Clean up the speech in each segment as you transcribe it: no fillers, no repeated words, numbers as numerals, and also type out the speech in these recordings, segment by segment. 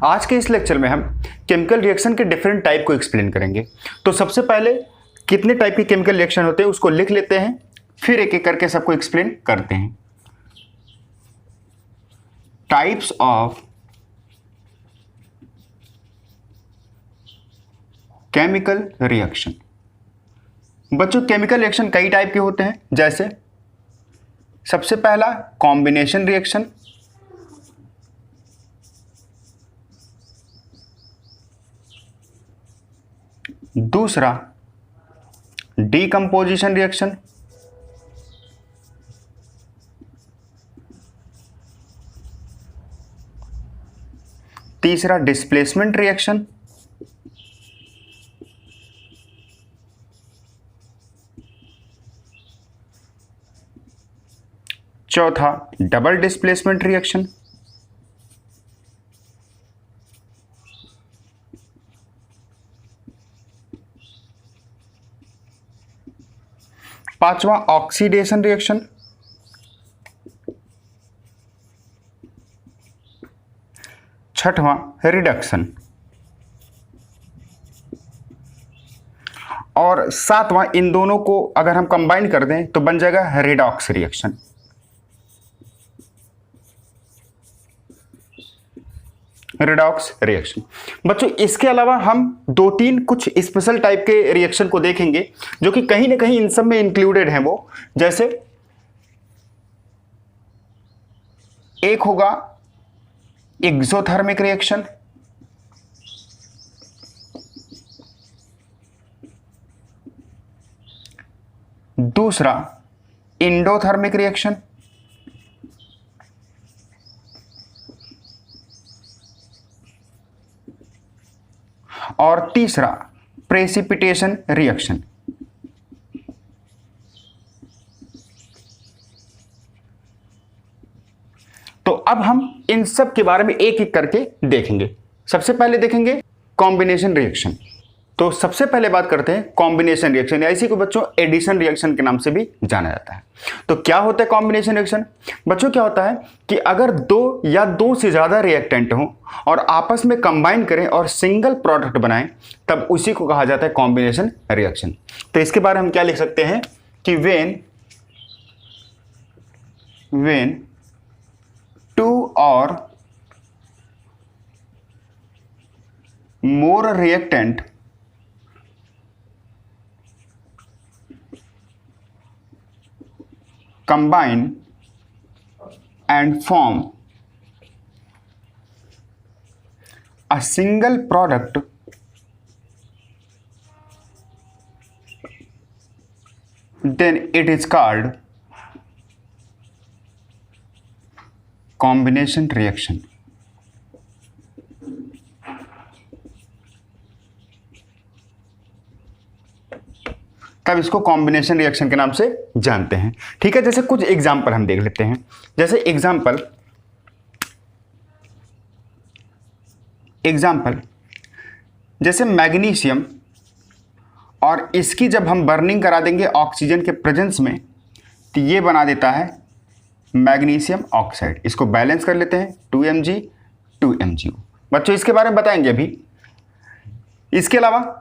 आज के इस लेक्चर में हम केमिकल रिएक्शन के डिफरेंट टाइप को एक्सप्लेन करेंगे। तो सबसे पहले कितने टाइप के केमिकल रिएक्शन होते हैं उसको लिख लेते हैं, फिर एक एक करके सबको एक्सप्लेन करते हैं। Types of chemical reaction. बच्चों, केमिकल रिएक्शन कई टाइप के होते हैं, जैसे सबसे पहला कॉम्बिनेशन रिएक्शन, दूसरा डीकंपोजिशन रिएक्शन, तीसरा डिस्प्लेसमेंट रिएक्शन, चौथा डबल डिस्प्लेसमेंट रिएक्शन, पांचवा ऑक्सीडेशन रिएक्शन, छठवां रिडक्शन और सातवां, इन दोनों को अगर हम कंबाइन कर दें तो बन जाएगा रेडॉक्स रिएक्शन। Redox reaction. बच्चों, इसके अलावा हम दो तीन कुछ स्पेशल टाइप के रिएक्शन को देखेंगे जो कि कहीं ना कहीं इन सब में इंक्लूडेड हैं। वो जैसे एक होगा एक्सोथर्मिक रिएक्शन, दूसरा इंडोथर्मिक रिएक्शन, और तीसरा प्रेसिपिटेशन रिएक्शन। तो अब हम इन सब के बारे में एक एक करके देखेंगे। सबसे पहले देखेंगे कॉम्बिनेशन रिएक्शन। तो सबसे पहले बात करते हैं कॉम्बिनेशन रिएक्शन, या इसी को बच्चों एडिशन रिएक्शन के नाम से भी जाना जाता है। तो क्या होता है कॉम्बिनेशन रिएक्शन? बच्चों, क्या होता है कि अगर दो या दो से ज्यादा रिएक्टेंट हों और आपस में कंबाइन करें और सिंगल प्रोडक्ट बनाएं, तब उसी को कहा जाता है कॉम्बिनेशन रिएक्शन। तो इसके बारे में हम क्या लिख सकते हैं कि व्हेन टू और मोर reactant combine and form a single product, then it is called combination reaction. तब इसको कॉम्बिनेशन रिएक्शन के नाम से जानते हैं। ठीक है, जैसे कुछ एग्जाम्पल हम देख लेते हैं। जैसे एग्जाम्पल जैसे मैग्नीशियम, और इसकी जब हम बर्निंग करा देंगे ऑक्सीजन के प्रेजेंस में, तो ये बना देता है मैग्नीशियम ऑक्साइड। इसको बैलेंस कर लेते हैं 2Mg 2MgO। बच्चों, इसके बारे में बताएंगे अभी। इसके अलावा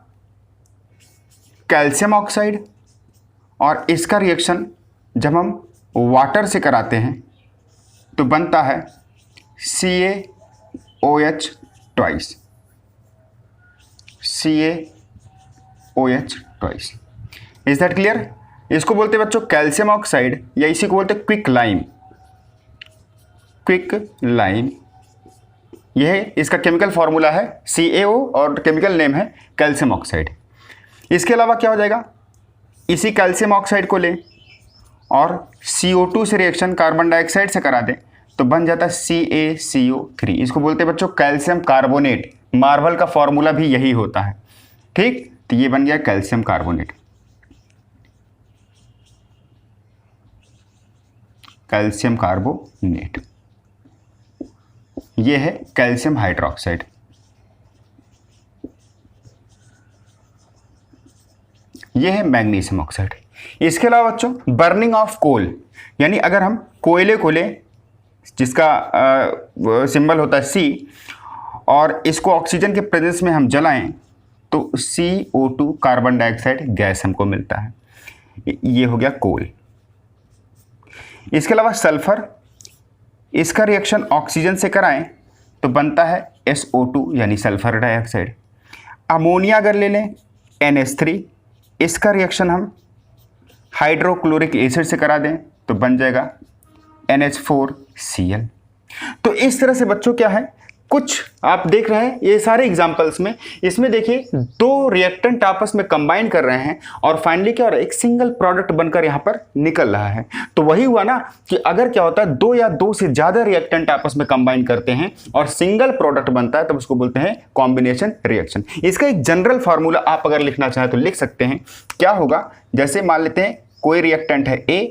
कैल्शियम ऑक्साइड, और इसका रिएक्शन जब हम वाटर से कराते हैं तो बनता है CaOH twice. Is that clear? इसको बोलते हैं बच्चों कैल्शियम ऑक्साइड, या इसी को बोलते हैं क्विक लाइम। यह इसका केमिकल फॉर्मूला है CaO और केमिकल नेम है कैल्शियम ऑक्साइड। इसके अलावा क्या हो जाएगा, इसी कैल्शियम ऑक्साइड को लें और CO2 से रिएक्शन कार्बन डाइऑक्साइड से करा दें तो बन जाता है CaCO3। इसको बोलते हैं बच्चों कैल्शियम कार्बोनेट। मार्वल का फॉर्मूला भी यही होता है। ठीक, तो ये बन गया कैल्शियम कार्बोनेट। कैल्शियम कार्बोनेट, ये है कैल्शियम हाइड्रोक्साइड। ये है मैग्नीशियम ऑक्साइड। इसके अलावा बच्चों बर्निंग ऑफ कोल, यानी अगर हम कोयले को लें जिसका सिंबल होता है C, और इसको ऑक्सीजन के प्रेजेंस में हम जलाएं तो CO2 कार्बन डाइऑक्साइड गैस हमको मिलता है। ये हो गया कोल। इसके अलावा सल्फर, इसका रिएक्शन ऑक्सीजन से कराएं तो बनता है SO2 यानी सल्फर डाइऑक्साइड। अमोनिया अगर ले लें NH3, इसका रिएक्शन हम हाइड्रोक्लोरिक एसिड से करा दें तो बन जाएगा NH4Cl। तो इस तरह से बच्चों क्या है, कुछ आप देख रहे हैं ये सारे एग्जांपल्स में, इसमें देखिए दो रिएक्टेंट आपस में कंबाइन कर रहे हैं और फाइनली क्या हो रहा है, एक सिंगल प्रोडक्ट बनकर यहां पर निकल रहा है। तो वही हुआ ना कि अगर क्या होता है दो या दो से ज्यादा रिएक्टेंट आपस में कंबाइन करते हैं और सिंगल प्रोडक्ट बनता है, तब उसको बोलते हैं कॉम्बिनेशन रिएक्शन। इसका एक जनरल फॉर्मूला आप अगर लिखना चाहें तो लिख सकते हैं। क्या होगा, जैसे मान लेते हैं कोई रिएक्टेंट है A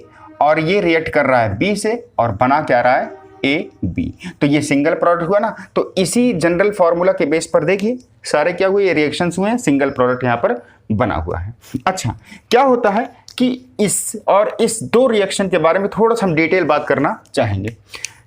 और ये रिएक्ट कर रहा है B से और बना क्या रहा है AB, तो ये सिंगल प्रोडक्ट हुआ ना। तो इसी जनरल फॉर्मूला के बेस पर देखिए सारे क्या हुए, ये रिएक्शंस हुए हैं, सिंगल प्रोडक्ट यहाँ पर बना हुआ है। अच्छा, क्या होता है कि इस दो रिएक्शन के बारे में थोड़ा सा हम डिटेल बात करना चाहेंगे।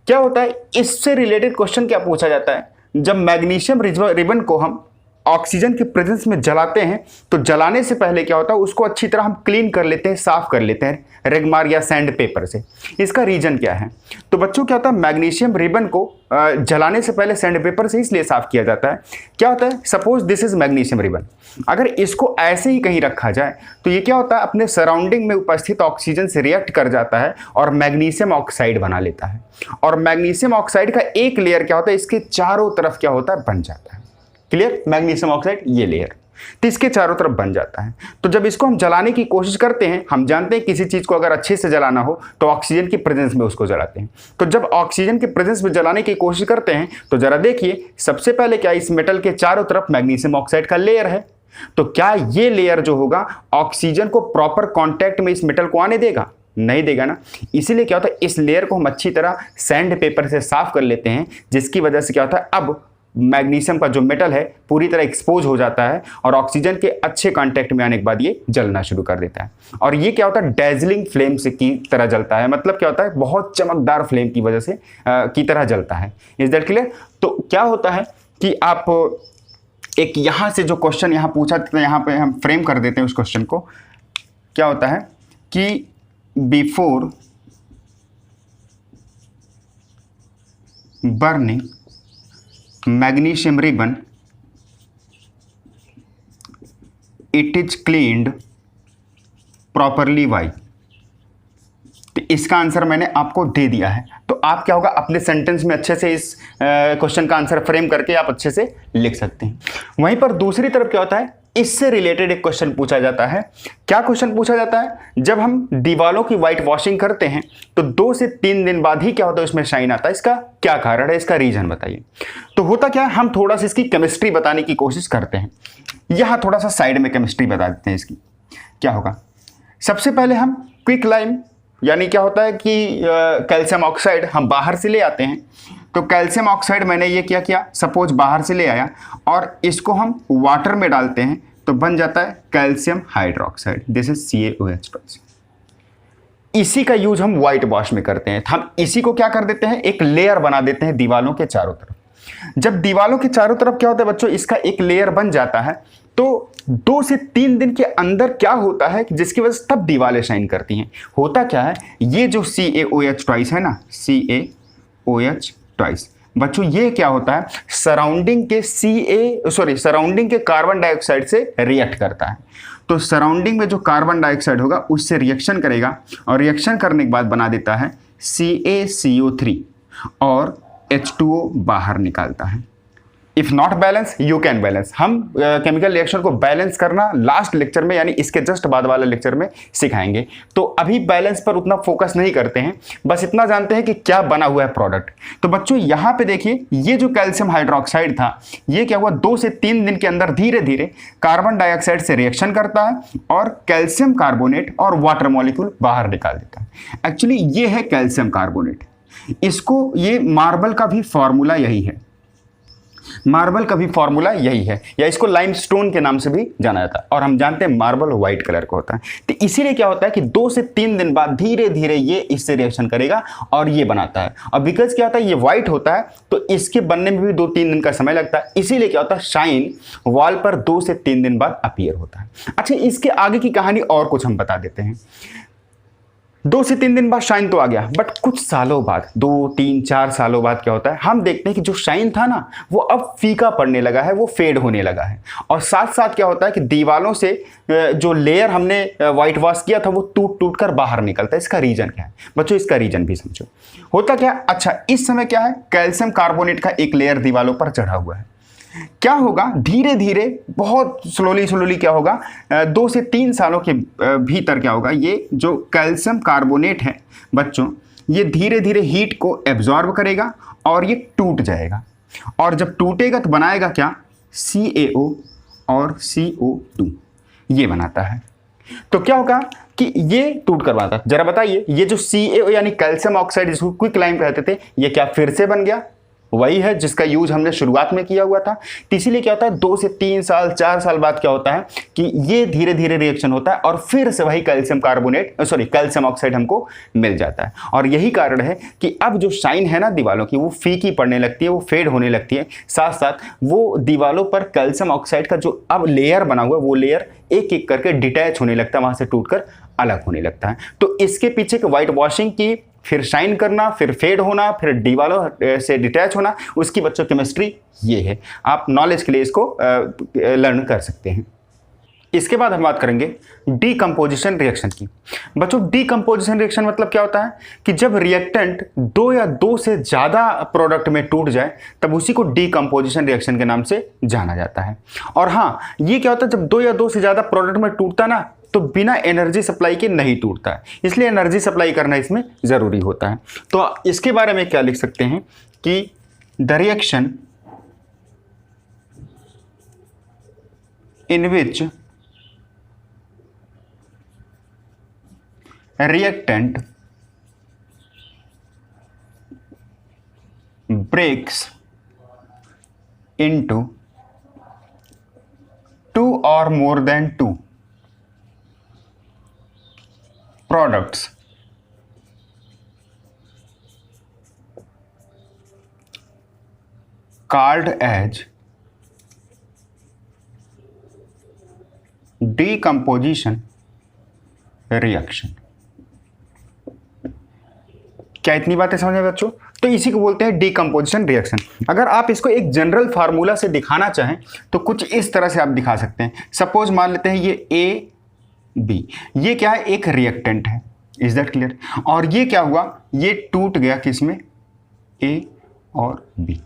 क्या होता है, इससे रिलेटेड क्वेश्चन क्या पूछा जाता है, जब मैग्नीशियम रिबन को हम ऑक्सीजन के प्रेजेंस में जलाते हैं तो जलाने से पहले क्या होता है, उसको अच्छी तरह हम क्लीन कर लेते हैं, साफ कर लेते हैं रेगमार या सैंड पेपर से। इसका रीजन क्या है, तो बच्चों क्या होता है, मैग्नीशियम रिबन को जलाने से पहले सैंड पेपर से इसलिए साफ किया जाता है। क्या होता है, suppose this is magnesium ribbon, अगर इसको ऐसे ही कहीं रखा जाए तो ये क्या होता है, अपने सराउंडिंग में उपस्थित ऑक्सीजन से रिएक्ट कर जाता है और मैग्नीशियम ऑक्साइड बना लेता है। और मैग्नीशियम ऑक्साइड का एक लेयर क्या होता है, इसके चारों तरफ क्या होता है, बन जाता है। क्लियर, मैग्नीशियम ऑक्साइड ये लेयर, तो इसके चारों तरफ बन जाता है। तो जब इसको हम जलाने की कोशिश करते हैं, हम जानते हैं किसी चीज को अगर अच्छे से जलाना हो तो ऑक्सीजन की प्रेजेंस में उसको जलाते हैं। तो जब ऑक्सीजन की प्रेजेंस में जलाने की कोशिश करते हैं तो जरा देखिए, सबसे पहले क्या इस मेटल के चारों तरफ मैग्नीशियम ऑक्साइड का लेयर है, तो क्या ये लेयर जो होगा ऑक्सीजन को प्रॉपर कॉन्टैक्ट में इस मेटल को आने देगा, नहीं देगा ना। इसीलिए क्या होता है, इस लेयर को हम अच्छी तरह सैंड पेपर से साफ कर लेते हैं, जिसकी वजह से क्या होता है, अब मैग्नीशियम का जो मेटल है पूरी तरह एक्सपोज हो जाता है और ऑक्सीजन के अच्छे कांटेक्ट में आने के बाद ये जलना शुरू कर देता है। और ये क्या होता है, डेजलिंग फ्लेम से की तरह जलता है, मतलब क्या होता है, बहुत चमकदार फ्लेम की वजह से की तरह जलता है। Is that clear. तो क्या होता है कि आप एक यहां से जो क्वेश्चन यहां पूछा था, यहां पे हम फ्रेम कर देते हैं उस क्वेश्चन को। क्या होता है कि before burning magnesium ribbon it is cleaned properly by। तो इसका आंसर मैंने आपको दे दिया है, तो आप क्या होगा, अपने सेंटेंस में अच्छे से इस क्वेश्चन का आंसर फ्रेम करके आप अच्छे से लिख सकते हैं। वहीं पर दूसरी तरफ क्या होता है, इससे रिलेटेड एक क्वेश्चन पूछा जाता है। क्या क्वेश्चन पूछा जाता है, जब हम दीवारों की व्हाइट वॉशिंग करते हैं तो 2 से 3 दिन बाद ही क्या होता है, उसमें शाइन आता है। इसका क्या कारण है, इसका रीजन बताइए। तो होता क्या है, हम थोड़ा सा इसकी केमिस्ट्री बताने की कोशिश करते हैं। यहां थोड़ा सा साइड में केमिस्ट्री बता देते हैं इसकी। क्या होगा, सबसे पहले हम क्विक लाइम यानी क्या होता है कि कैल्शियम ऑक्साइड हम बाहर से ले आते हैं। तो कैल्शियम ऑक्साइड मैंने ये क्या किया, सपोज बाहर से ले आया और इसको हम वाटर में डालते हैं तो बन जाता है calcium hydroxide, this is CaOH। इसी का यूज हम व्हाइट वॉश में करते हैं। हम इसी को क्या कर देते हैं, एक लेयर बना देते हैं दीवालों के चारों तरफ। जब दीवालों के चारों तरफ क्या होता है बच्चों, इसका एक लेयर बन जाता है, तो 2 से 3 दिन के अंदर क्या होता है कि जिसकी वजह से तब दीवारें शाइन करती हैं। होता क्या है, ये जो CaOH है ना, CaOH बच्चों, ये क्या होता है, सराउंडिंग के कार्बन डाइऑक्साइड से रिएक्ट करता है। तो सराउंडिंग में जो कार्बन डाइऑक्साइड होगा उससे रिएक्शन करेगा और रिएक्शन करने के बाद बना देता है CaCO3 और H2O बाहर निकालता है। If not balance you can balance. हम केमिकल रिएक्शन को बैलेंस करना लास्ट लेक्चर में यानी इसके जस्ट बाद वाले लेक्चर में सिखाएंगे। तो अभी बैलेंस पर उतना फोकस नहीं करते हैं, बस इतना जानते हैं कि क्या बना हुआ है प्रोडक्ट। तो बच्चों यहाँ पे देखिए, ये जो कैल्शियम हाइड्रोक्साइड था, ये क्या हुआ, 2 से 3 दिन के अंदर धीरे धीरे कार्बन डाइऑक्साइड से रिएक्शन करता है और कैल्शियम कार्बोनेट और वाटर मॉलिक्यूल बाहर निकाल देता है। एक्चुअली ये है कैल्शियम कार्बोनेट। इसको, ये मार्बल का भी फॉर्मूला यही है। मार्बल का भी फॉर्मूला यही है, या इसको लाइमस्टोन के नाम से भी जाना जाता है, और हम जानते हैं मार्बल व्हाइट कलर का होता है। तो इसीलिए क्या होता है कि 2 से 3 दिन बाद धीरे धीरे ये इससे रिएक्शन करेगा और ये बनाता है। और बिकॉज क्या होता है, ये व्हाइट होता है तो इसके बनने में भी 2-3 दिन का समय लगता है, इसीलिए क्या होता है शाइन वॉल पर 2 से 3 दिन बाद अपीयर होता है। अच्छा, इसके आगे की कहानी और कुछ हम बता देते हैं। 2 से 3 दिन बाद शाइन तो आ गया, बट कुछ सालों बाद 2, 3, 4 सालों बाद क्या होता है, हम देखते हैं कि जो शाइन था ना वो अब फीका पड़ने लगा है, वो फेड होने लगा है। और साथ साथ क्या होता है कि दीवालों से जो लेयर हमने व्हाइट वॉश किया था वो टूट टूट कर बाहर निकलता है। इसका रीजन क्या है बच्चों, इसका रीजन भी समझो। होता क्या, अच्छा इस समय क्या है, कैल्शियम कार्बोनेट का एक लेयर दीवालों पर चढ़ा हुआ है। क्या होगा, धीरे धीरे बहुत स्लोली क्या होगा, 2 से 3 सालों के भीतर क्या होगा, ये जो कैल्शियम कार्बोनेट है बच्चों, ये धीरे धीरे हीट को एब्जॉर्ब करेगा और ये टूट जाएगा। और जब टूटेगा तो बनाएगा क्या, CaO और CO2 ये बनाता है। तो क्या होगा कि ये टूट कर बनाता है। जरा बताइए, ये जो CaO यानी कैल्शियम ऑक्साइड जिसको क्विकलाइम कहते थे, ये क्या फिर से बन गया, वही है जिसका यूज हमने शुरुआत में किया हुआ था। तो इसीलिए क्या होता है 2 से 3 साल 4 साल बाद क्या होता है कि ये धीरे धीरे रिएक्शन होता है और फिर से वही कैल्शियम ऑक्साइड हमको मिल जाता है। और यही कारण है कि अब जो शाइन है ना दीवालों की, वो फीकी पड़ने लगती है, वो फेड होने लगती है। साथ साथ वो दीवालों पर कैल्शियम ऑक्साइड का जो अब लेयर बना हुआ है वो लेयर एक एक करके डिटैच होने लगता है, वहां से टूटकर अलग होने लगता है। तो इसके पीछे व्हाइट वॉशिंग की, फिर शाइन करना, फिर फेड होना, फिर दीवालों से डिटैच होना, उसकी बच्चों केमिस्ट्री ये है। आप नॉलेज के लिए इसको लर्न कर सकते हैं। इसके बाद हम बात करेंगे डीकंपोजिशन रिएक्शन की। बच्चों डीकंपोजिशन रिएक्शन मतलब क्या होता है कि जब रिएक्टेंट 2 या 2 से ज़्यादा प्रोडक्ट में टूट जाए तब उसी को डीकंपोजिशन रिएक्शन के नाम से जाना जाता है। और हाँ, ये क्या होता है, जब 2 या 2 से ज़्यादा प्रोडक्ट में टूटता ना तो बिना एनर्जी सप्लाई के नहीं टूटता है, इसलिए एनर्जी सप्लाई करना इसमें ज़रूरी होता है। तो इसके बारे में क्या लिख सकते हैं कि the reaction in which reactant breaks into 2 or more than 2 products called as decomposition reaction। क्या इतनी बातें समझ में बच्चों? तो इसी को बोलते हैं डीकंपोजिशन रिएक्शन। अगर आप इसको एक जनरल फार्मूला से दिखाना चाहें तो कुछ इस तरह से आप दिखा सकते हैं। सपोज मान लेते हैं ये A, B, ये क्या है, एक रिएक्टेंट है, इज दैट क्लियर? और ये क्या हुआ, ये टूट गया किसमें, A और B,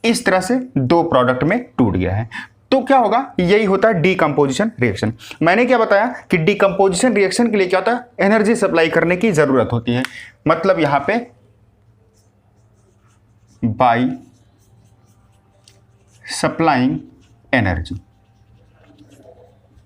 इस तरह से 2 प्रोडक्ट में टूट गया है। तो क्या होगा, यही होता है डीकंपोजिशन रिएक्शन। मैंने क्या बताया कि डीकंपोजिशन रिएक्शन के लिए क्या होता है, एनर्जी सप्लाई करने की जरूरत होती है। मतलब यहां पे by supplying energy,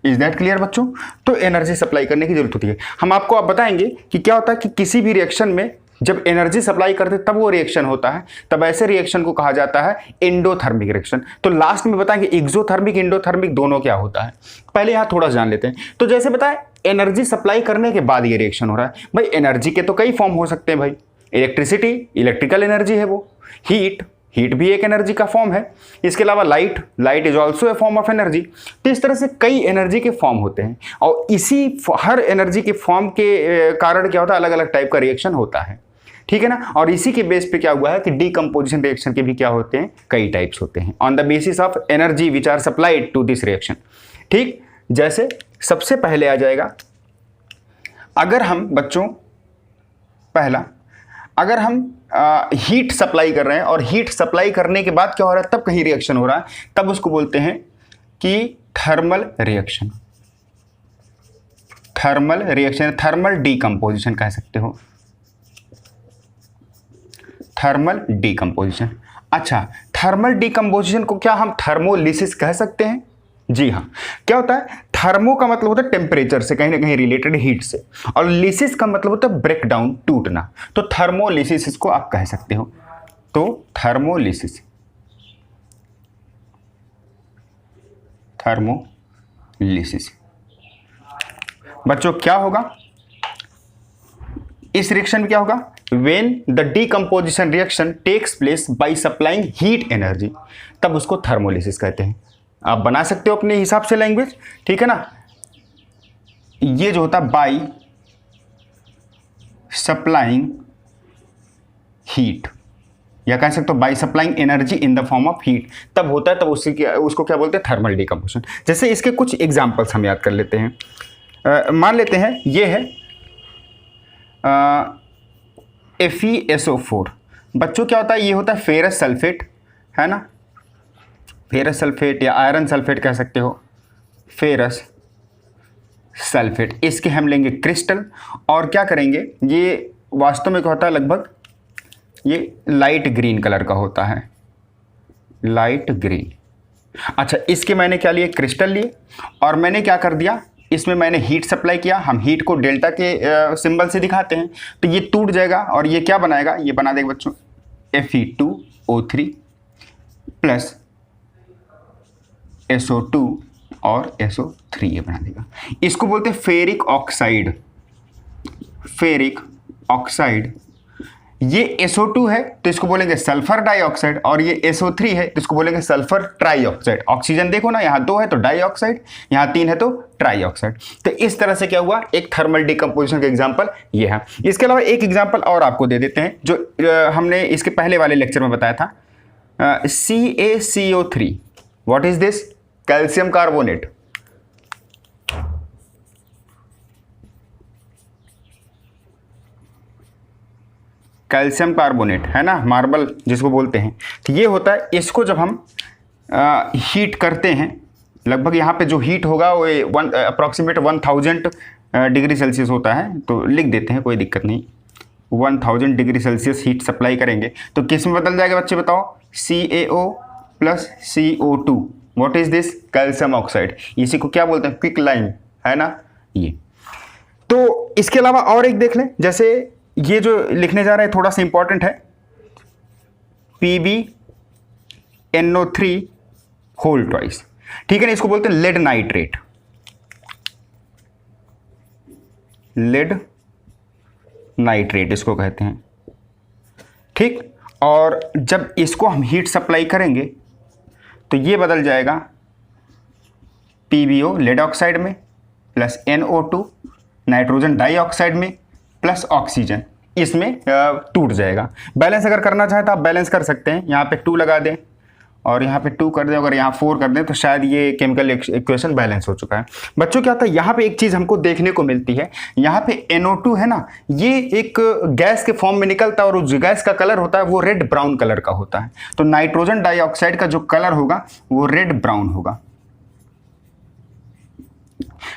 is that clear बच्चों? तो एनर्जी सप्लाई करने की जरूरत होती है। हम आपको अब बताएंगे कि क्या होता है कि किसी भी रिएक्शन में जब एनर्जी सप्लाई करते तब वो रिएक्शन होता है, तब ऐसे रिएक्शन को कहा जाता है एंडोथर्मिक रिएक्शन। तो लास्ट में बताएंगे एक्सोथर्मिक इंडोथर्मिक दोनों क्या होता है। पहले यहाँ थोड़ा जान लेते हैं। तो जैसे बताया एनर्जी सप्लाई करने के बाद ये रिएक्शन हो रहा है। भाई एनर्जी के तो कई फॉर्म हो सकते हैं भाई, इलेक्ट्रिसिटी इलेक्ट्रिकल एनर्जी है, वो हीट भी एक एनर्जी का फॉर्म है। इसके अलावा light is also a form of energy. तो इस तरह से कई एनर्जी के फॉर्म होते हैं और इसी हर एनर्जी के फॉर्म के कारण क्या होता है, अलग अलग टाइप का रिएक्शन होता है, ठीक है ना। और इसी के बेस पे क्या हुआ है कि डीकंपोजिशन रिएक्शन के भी क्या होते हैं, कई टाइप्स होते हैं on the basis of energy which are supplied to this reaction. ठीक, जैसे सबसे पहले आ जाएगा, अगर हम बच्चों पहला अगर हम हीट सप्लाई कर रहे हैं और हीट सप्लाई करने के बाद क्या हो रहा है, तब कहीं रिएक्शन हो रहा है, तब उसको बोलते हैं कि थर्मल रिएक्शन। थर्मल डीकंपोजिशन कह सकते हो, थर्मल डीकंपोजिशन। अच्छा, थर्मल डीकंपोजिशन को क्या हम थर्मोलिसिस कह सकते हैं? जी हाँ। क्या होता है, थर्मो का मतलब होता है टेम्परेचर से कहीं ना कहीं रिलेटेड, हीट से, और लिसिस का मतलब होता है ब्रेक डाउन, टूटना। तो थर्मोलिसिस इसको आप कह सकते हो। तो थर्मोलिसिस थर्मोलिसिस। बच्चों क्या होगा इस रिएक्शन में, क्या होगा, when the decomposition reaction takes place by supplying heat energy, तब उसको थर्मोलिसिस कहते हैं। आप बना सकते हो अपने हिसाब से लैंग्वेज, ठीक है ना। ये जो होता है बाय सप्लाइंग हीट, या कह सकते हो by supplying energy in the form of heat, तब होता है, तब उसको क्या बोलते हैं, थर्मल डीकंपोजिशन। जैसे इसके कुछ एग्जांपल्स हम याद कर लेते हैं। मान लेते हैं ये है FeSO4। बच्चों क्या होता है, ये होता है फेरस सल्फेट, है ना, फेरस सल्फेट या आयरन सल्फेट कह सकते हो, फेरस सल्फेट। इसके हम लेंगे क्रिस्टल और क्या करेंगे, ये वास्तव में क्या होता है, लगभग ये लाइट ग्रीन कलर का होता है, लाइट ग्रीन। अच्छा, इसके मैंने क्या लिए, क्रिस्टल लिए, और मैंने क्या कर दिया, इसमें मैंने हीट सप्लाई किया। हम हीट को डेल्टा के सिंबल से दिखाते हैं, तो ये टूट जाएगा और ये क्या बनाएगा, ये बना देगा बच्चों Fe2O3 प्लस SO2 और SO3 ये बना देगा। इसको बोलते हैं फेरिक ऑक्साइड, फेरिक ऑक्साइड। ये SO2 है तो इसको बोलेंगे सल्फर डाइऑक्साइड, और ये SO3 है तो इसको बोलेंगे सल्फर ट्राइऑक्साइड। ऑक्सीजन देखो ना, यहाँ 2 है तो डाइऑक्साइड, यहाँ 3 है तो ट्राइऑक्साइड। तो इस तरह से क्या हुआ, एक थर्मल डिकम्पोजिशन का एग्जांपल ये है। इसके अलावा एक एग्जांपल और आपको दे देते हैं जो हमने इसके पहले वाले लेक्चर में बताया था, CaCO3। What is this, calcium carbonate. Calcium carbonate है ना, मार्बल जिसको बोलते हैं। तो ये होता है, इसको जब हम हीट करते हैं, लगभग यहाँ पे जो हीट होगा वो अप्रॉक्सीमेट 1000 डिग्री सेल्सियस होता है, तो लिख देते हैं, कोई दिक्कत नहीं। 1000 डिग्री सेल्सियस हीट सप्लाई करेंगे तो किस में बदल जाएगा बच्चे बताओ, CaO plus CO2। What is this, calcium oxide. इसी को क्या बोलते हैं, क्विक लाइम, है ना ये। तो इसके अलावा और एक देख लें, जैसे ये जो लिखने जा रहा है थोड़ा सा इंपॉर्टेंट है, PbNO3 होल ट्वाइस, ठीक है ना। इसको बोलते हैं लेड नाइट्रेट, लेड नाइट्रेट इसको कहते हैं, ठीक। और जब इसको हम हीट सप्लाई करेंगे तो ये बदल जाएगा PbO लेड ऑक्साइड में प्लस NO2 नाइट्रोजन डाइऑक्साइड में प्लस ऑक्सीजन, इसमें टूट जाएगा। बैलेंस अगर करना चाहे तो आप बैलेंस कर सकते हैं, यहाँ पे 2 लगा दें और यहाँ पे 2 कर दें, अगर यहाँ 4 कर दें तो शायद ये केमिकल इक्वेशन बैलेंस हो चुका है। बच्चों क्या होता है, यहाँ पे एक चीज़ हमको देखने को मिलती है, यहाँ पे NO2 है ना, ये एक गैस के फॉर्म में निकलता है और उस गैस का कलर होता है वो रेड ब्राउन कलर का होता है। तो नाइट्रोजन डाइऑक्साइड का जो कलर होगा वो रेड ब्राउन होगा।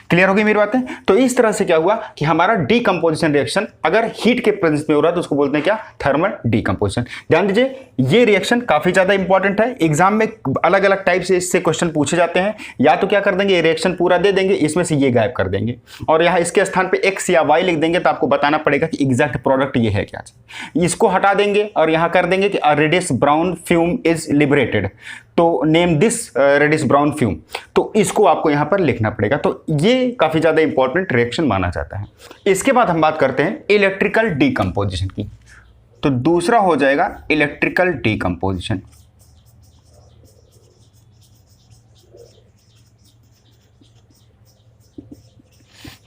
क्लियर हो गई मेरी बातें। तो इस तरह से क्या हुआ कि हमारा डीकंपोजिशन रिएक्शन अगर हीट के प्रेजेंस में हो रहा है तो उसको बोलते हैं क्या, थर्मल डीकंपोजिशन। ध्यान दीजिए, ये रिएक्शन काफी ज्यादा इंपॉर्टेंट है। एग्जाम में अलग अलग टाइप से इससे क्वेश्चन पूछे जाते हैं। या तो क्या कर देंगे, ये रिएक्शन पूरा दे देंगे, इसमें से ये गायब कर देंगे और यहाँ इसके स्थान पे एक्स या वाई लिख देंगे, तो आपको बताना पड़ेगा कि एग्जैक्ट प्रोडक्ट ये है क्या। इसको हटा देंगे और यहाँ कर देंगे कि reddish brown fume is liberated, तो name this reddish brown fume, तो इसको आपको यहां पर लिखना पड़ेगा। तो ये काफी ज्यादा इंपॉर्टेंट रिएक्शन माना जाता है। इसके बाद हम बात करते हैं इलेक्ट्रिकल डीकंपोजिशन की। तो दूसरा हो जाएगा इलेक्ट्रिकल डीकंपोजिशन।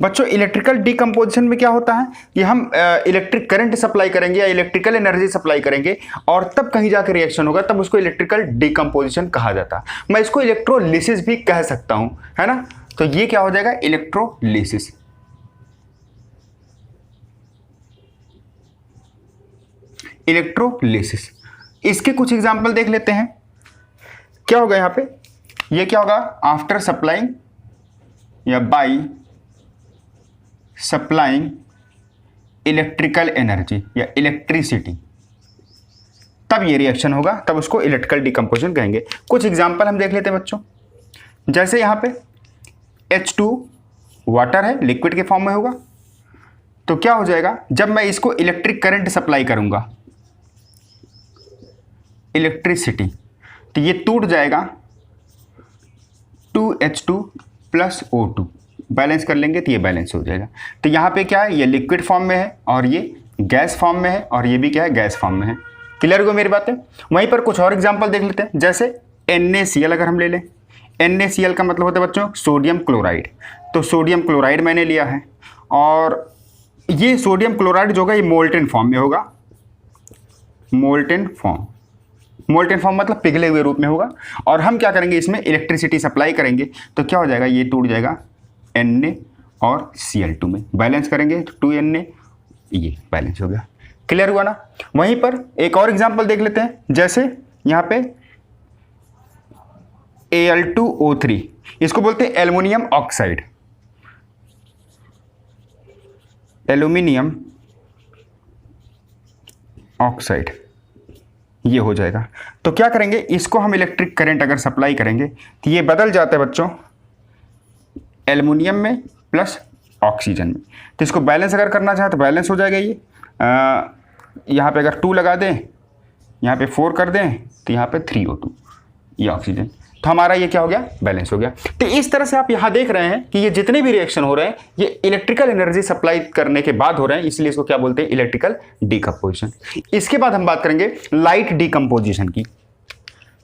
बच्चों इलेक्ट्रिकल डीकंपोजिशन में क्या होता है कि हम इलेक्ट्रिक करंट सप्लाई करेंगे या इलेक्ट्रिकल एनर्जी सप्लाई करेंगे और तब कहीं जाकर रिएक्शन होगा, तब उसको इलेक्ट्रिकल डीकंपोजिशन कहा जाता है। मैं इसको इलेक्ट्रोलिसिस भी कह सकता हूं, है ना। तो ये क्या हो जाएगा, इलेक्ट्रोलिसिस। इलेक्ट्रोलिसिस, इसके कुछ एग्जांपल देख लेते हैं। क्या होगा यहां पे, ये क्या होगा, आफ्टर सप्लाइंग या बाई सप्लाइंग इलेक्ट्रिकल एनर्जी या इलेक्ट्रिसिटी, तब ये रिएक्शन होगा, तब उसको इलेक्ट्रिकल डीकंपोजिशन कहेंगे। कुछ एग्जांपल हम देख लेते हैं बच्चों। जैसे यहां पे H2 वाटर है, लिक्विड के फॉर्म में होगा, तो क्या हो जाएगा, जब मैं इसको इलेक्ट्रिक करंट सप्लाई करूंगा, इलेक्ट्रिसिटी, तो ये टूट जाएगा 2H2 प्लस O2 बैलेंस कर लेंगे तो ये बैलेंस हो जाएगा। तो यहाँ पे क्या है, ये लिक्विड फॉर्म में है और ये गैस फॉर्म में है और ये भी क्या है, गैस फॉर्म में है। क्लियर हो मेरी बातें। वहीं पर कुछ और एग्जांपल देख लेते हैं, जैसे NaCl अगर हम ले लें, NaCl का मतलब होता है बच्चों सोडियम क्लोराइड। तो सोडियम क्लोराइड मैंने लिया है और ये सोडियम क्लोराइड जो होगा ये मोल्टेन फॉर्म में होगा। मोल्टेन फॉर्म मतलब पिघले हुए रूप में होगा। और हम क्या करेंगे, इसमें इलेक्ट्रिसिटी सप्लाई करेंगे तो क्या हो जाएगा, ये टूट जाएगा Na और Cl2 में, बैलेंस करेंगे तो 2Na, ये बैलेंस हो गया। क्लियर हुआ ना। वहीं पर एक और एग्जांपल देख लेते हैं, जैसे यहाँ पे Al2O3, इसको बोलते हैं एल्युमिनियम ऑक्साइड। एल्युमिनियम ऑक्साइड ये हो जाएगा। तो क्या करेंगे, इसको हम इलेक्ट्रिक करंट अगर सप्लाई करेंगे तो ये बदल जाता है बच्चों एल्युमिनियम में प्लस ऑक्सीजन में। तो इसको बैलेंस अगर करना चाहे तो बैलेंस हो जाएगा। ये यहाँ पे अगर 2 लगा दें, यहाँ पे 4 कर दें तो यहाँ पे 3O2, ये ऑक्सीजन। तो हमारा ये क्या हो गया, बैलेंस हो गया। तो इस तरह से आप यहाँ देख रहे हैं कि ये जितने भी रिएक्शन हो रहे हैं ये इलेक्ट्रिकल एनर्जी सप्लाई करने के बाद हो रहे हैं, इसलिए इसको क्या बोलते हैं, इलेक्ट्रिकल डीकंपोजिशन। इसके बाद हम बात करेंगे लाइट डीकंपोजिशन की।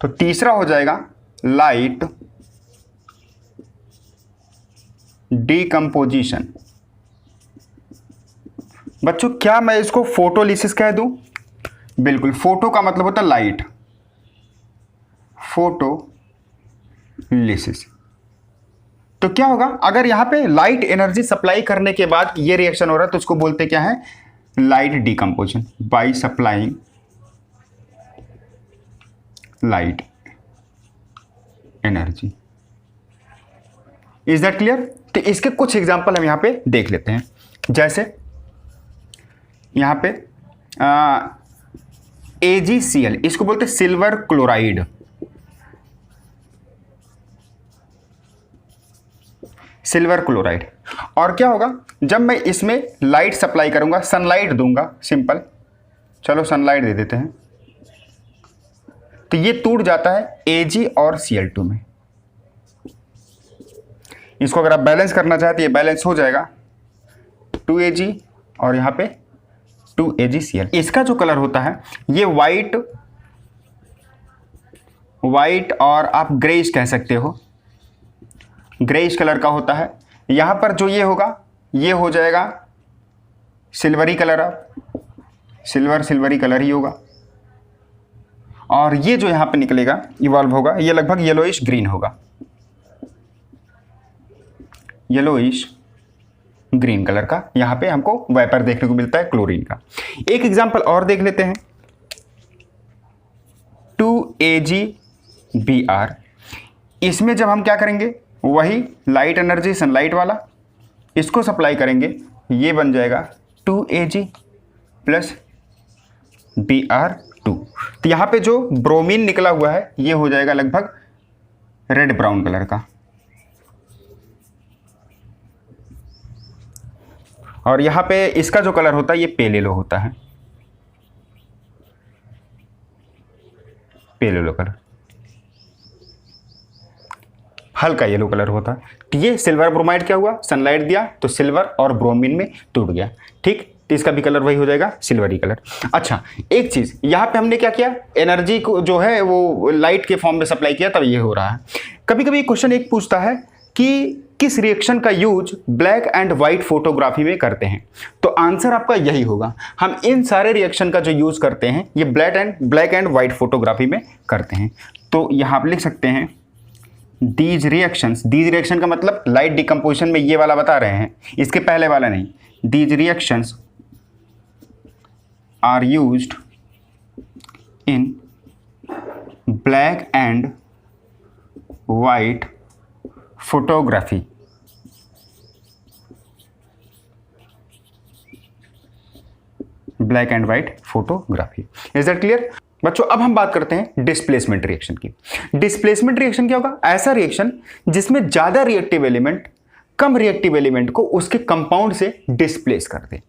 तो तीसरा हो जाएगा लाइट डीकंपोजिशन। बच्चों क्या मैं इसको फोटोलिसिस कह दूं? बिल्कुल, फोटो का मतलब होता है लाइट, फोटोलिसिस। तो क्या होगा, अगर यहां पे लाइट एनर्जी सप्लाई करने के बाद ये रिएक्शन हो रहा है तो उसको बोलते क्या है, light decomposition by supplying light energy. Is that clear. तो इसके कुछ एग्जांपल हम यहां पे देख लेते हैं, जैसे यहां पे AgCl, इसको बोलते हैं सिल्वर क्लोराइड। Silver chloride. और क्या होगा, जब मैं इसमें लाइट सप्लाई करूंगा, सनलाइट दूंगा, सिंपल, चलो सनलाइट दे देते हैं, तो ये टूट जाता है Ag और Cl2 में। इसको अगर आप बैलेंस करना चाहते हैं, ये बैलेंस हो जाएगा 2Ag और यहाँ पे 2AgCl। इसका जो कलर होता है ये वाइट और आप ग्रेइश कह सकते हो, ग्रेइश कलर का होता है। यहाँ पर जो ये होगा ये हो जाएगा सिल्वरी कलर, सिल्वरी कलर ही होगा। और ये जो यहाँ पे निकलेगा, इवॉल्व होगा, ये लगभग येलोइश ग्रीन होगा, येलोइश ग्रीन कलर का। यहाँ पे हमको वेपर देखने को मिलता है क्लोरीन का। एक एग्जांपल और देख लेते हैं, 2AgBr। इसमें जब हम क्या करेंगे, वही लाइट एनर्जी सनलाइट वाला, इसको सप्लाई करेंगे, ये बन जाएगा 2Ag प्लस Br2। तो यहाँ पे जो ब्रोमीन निकला हुआ है ये हो जाएगा लगभग रेड ब्राउन कलर का। और यहाँ पे इसका जो कलर होता है ये पेल येलो होता है, पेल येलो कलर, हल्का येलो कलर होता है। तो ये सिल्वर ब्रोमाइड क्या हुआ, सनलाइट दिया तो सिल्वर और ब्रोमीन में टूट गया, ठीक। तो इसका भी कलर वही हो जाएगा, सिल्वरी कलर। अच्छा, एक चीज यहाँ पे हमने क्या किया, एनर्जी को जो है वो लाइट के फॉर्म में सप्लाई किया, तब ये हो रहा है। कभी कभी क्वेश्चन एक पूछता है कि किस रिएक्शन का use black and white photography में करते हैं, तो आंसर आपका यही होगा। हम इन सारे रिएक्शन का जो यूज करते हैं ये ब्लैक एंड व्हाइट फोटोग्राफी में करते हैं। तो यहाँ आप लिख सकते हैं दीज रिएक्शन का मतलब लाइट डिकम्पोजिशन में ये वाला बता रहे हैं, इसके पहले वाला नहीं। These reactions are used in black and white photography. Black and white photography. Is that clear बच्चों। अब हम बात करते हैं डिस्प्लेसमेंट रिएक्शन की। डिस्प्लेसमेंट रिएक्शन क्या होगा, ऐसा रिएक्शन जिसमें ज्यादा रिएक्टिव एलिमेंट कम रिएक्टिव एलिमेंट को उसके कंपाउंड से डिस्प्लेस कर दे,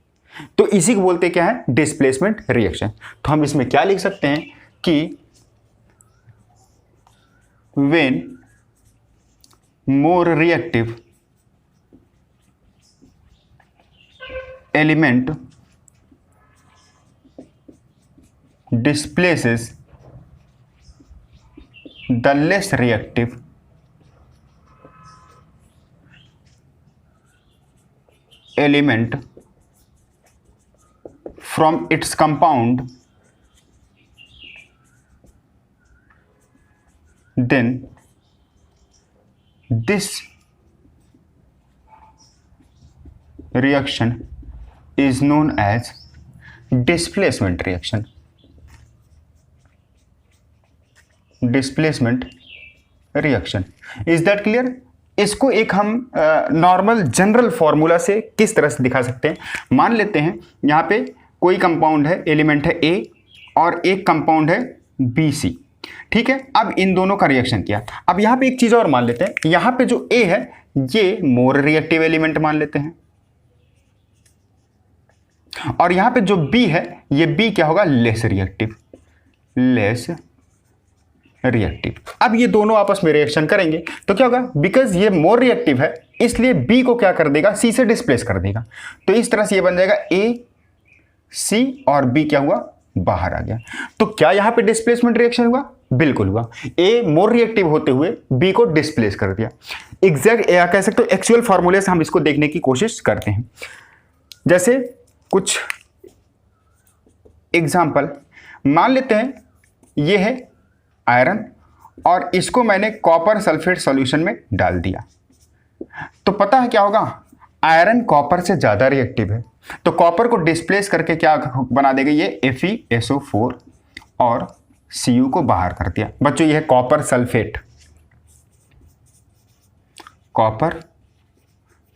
तो इसी को बोलते क्या है, डिस्प्लेसमेंट रिएक्शन। तो हम इसमें क्या लिख सकते हैं कि when more reactive element displaces the less reactive element from its compound, then this reaction is known as displacement reaction. Displacement reaction. Is that clear? इसको एक हम नॉर्मल जनरल फॉर्मूला से किस तरह से दिखा सकते हैं? मान लेते हैं यहाँ पे कोई कंपाउंड है, एलिमेंट है A और एक कंपाउंड है BC, ठीक है। अब इन दोनों का रिएक्शन किया। अब यहाँ पे एक चीज और मान लेते हैं, यहाँ पे जो A है ये मोर रिएक्टिव एलिमेंट मान लेते हैं, और यहाँ पे जो B है ये B क्या होगा? Less reactive. Less reactive. अब ये दोनों आपस में रिएक्शन करेंगे तो क्या होगा? बिकॉज ये मोर रिएक्टिव है इसलिए B को क्या कर देगा? C से डिस्प्लेस कर देगा। तो इस तरह से ये बन जाएगा A C और B क्या हुआ? बाहर आ गया। तो क्या यहां पे डिस्प्लेसमेंट रिएक्शन हुआ? बिल्कुल हुआ। A मोर रिएक्टिव होते हुए B को डिस्प्लेस कर दिया। एग्जैक्ट या कह सकते हो एक्चुअल फॉर्मूले से हम इसको देखने की कोशिश करते हैं। जैसे कुछ एग्जाम्पल मान लेते हैं, ये है आयरन और इसको मैंने कॉपर सल्फेट सॉल्यूशन में डाल दिया, तो पता है क्या होगा? आयरन कॉपर से ज्यादा रिएक्टिव है, तो कॉपर को डिस्प्लेस करके क्या बना देगा? ये FeSO4 और Cu को बाहर कर दिया। बच्चों ये है copper sulphate. Copper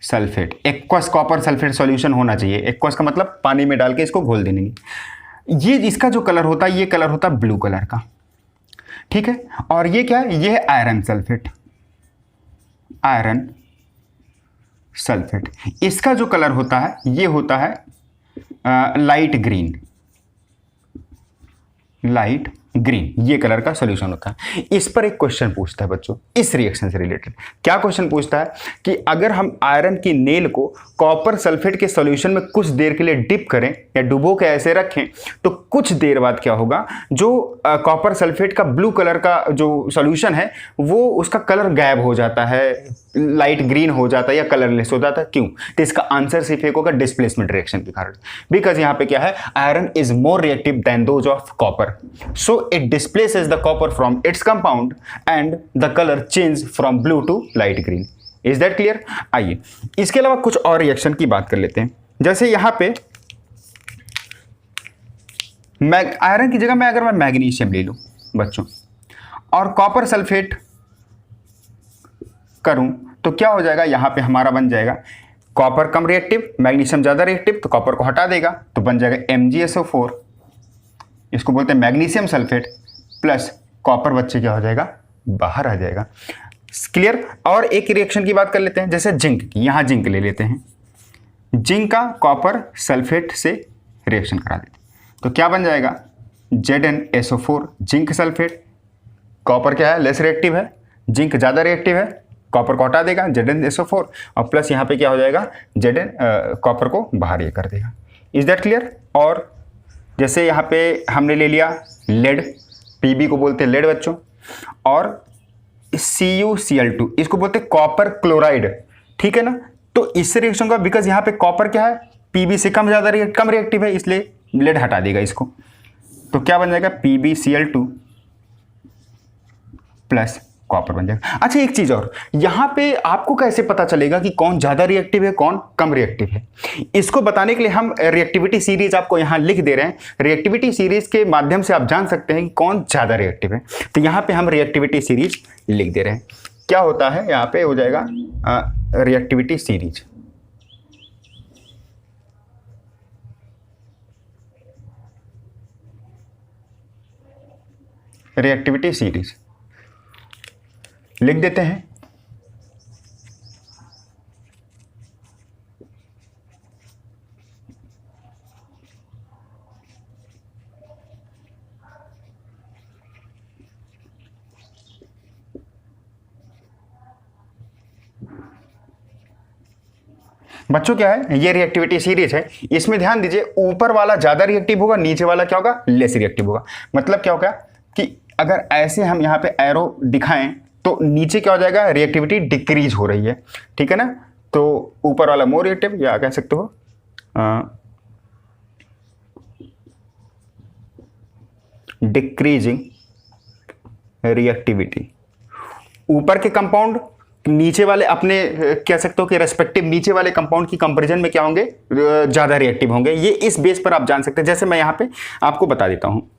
sulphate, aqueous copper sulphate solution होना चाहिए। एक्वस का मतलब पानी में डाल के इसको घोल देने की। ये इसका जो कलर होता है ये कलर होता है ब्लू कलर का, ठीक है। और ये क्या है? ये है आयरन सल्फेट। आयरन सल्फेट, इसका जो कलर होता है ये होता है लाइट ग्रीन। लाइट ग्रीन ये कलर का सॉल्यूशन होता है। इस पर एक क्वेश्चन पूछता है बच्चों, इस रिएक्शन से रिलेटेड। क्या क्वेश्चन पूछता है कि अगर हम आयरन की नेल को कॉपर सल्फेट के सॉल्यूशन में कुछ देर के लिए डिप करें या डुबो के ऐसे रखें तो कुछ देर बाद क्या होगा? जो कॉपर सल्फेट का ब्लू कलर का जो सॉल्यूशन है वो उसका कलर गायब हो जाता है, लाइट ग्रीन हो जाता है या कलरलेस हो जाता है। क्यों? तो इसका आंसर सिर्फ एक होगा डिस्प्लेसमेंट रिएक्शन के कारण। बिकॉज यहाँ पे क्या है? Iron is more reactive than those of copper, so it displaces the copper from its compound and the color change from blue to light green. Is that clear? आइए इसके अलावा कुछ और रिएक्शन की बात कर लेते हैं। जैसे यहां पे आयरन की जगह में अगर मैं मैग्नीशियम ले लूं बच्चों और कॉपर सल्फेट करूं तो क्या हो जाएगा? यहां पे हमारा बन जाएगा कॉपर कम रिएक्टिव, मैग्नीशियम ज्यादा रिएक्टिव, तो कॉपर को हटा देगा तो बन जाएगा MgSO4। इसको बोलते हैं मैग्नीशियम सल्फेट प्लस कॉपर, बच्चे क्या हो जाएगा? बाहर आ जाएगा। क्लियर? और एक रिएक्शन की बात कर लेते हैं, जैसे जिंक की। यहां जिंक ले लेते हैं, जिंक का कॉपर सल्फेट से रिएक्शन करा देते हैं तो क्या बन जाएगा? ZnSO4 zinc sulphate. कॉपर क्या है? लेस रिएक्टिव है, जिंक ज्यादा रिएक्टिव है, कॉपर को हटा देगा ZnSO4 और प्लस यहाँ पे क्या हो जाएगा? कॉपर को बाहर ये कर देगा। Is that clear? और जैसे यहाँ पे हमने ले लिया लेड, Pb को बोलते हैं लेड बच्चों, और CuCl2 इसको बोलते हैं कॉपर क्लोराइड, ठीक है ना। तो इससे रिएक्शन का, बिकॉज यहाँ पे कॉपर क्या है? Pb से कम रिएक्टिव है इसलिए लेड हटा देगा इसको, तो क्या बन जाएगा? PbCl2 प्लस कॉपर बन जाएगा। अच्छा एक चीज और, यहां पे आपको कैसे पता चलेगा कि कौन ज्यादा रिएक्टिव है कौन कम रिएक्टिव है? इसको बताने के लिए हम रिएक्टिविटी सीरीज आपको यहां लिख दे रहे हैं। रिएक्टिविटी सीरीज के माध्यम से आप जान सकते हैं कि कौन ज्यादा रिएक्टिव है। तो यहां पे हम रिएक्टिविटी सीरीज लिख दे रहे हैं। क्या होता है? यहां पे हो जाएगा रिएक्टिविटी सीरीज। रिएक्टिविटी सीरीज लिख देते हैं। बच्चों क्या है, ये रिएक्टिविटी सीरीज है, इसमें ध्यान दीजिए ऊपर वाला ज्यादा रिएक्टिव होगा, नीचे वाला क्या होगा, लेस रिएक्टिव होगा। मतलब क्या होगा कि अगर ऐसे हम यहाँ पे एरो दिखाएं तो नीचे क्या हो जाएगा, रिएक्टिविटी डिक्रीज हो रही है, ठीक है ना। तो ऊपर वाला मोर रिएक्टिव, या कह सकते हो डिक्रीजिंग रिएक्टिविटी। ऊपर के कंपाउंड नीचे वाले अपने कह सकते हो कि रेस्पेक्टिव नीचे वाले कंपाउंड की कंपैरिजन में क्या होंगे, ज़्यादा रिएक्टिव होंगे। ये इस बेस पर आप जान सकते हैं। जैसे मैं यहाँ पे आपको बता देता हूँ,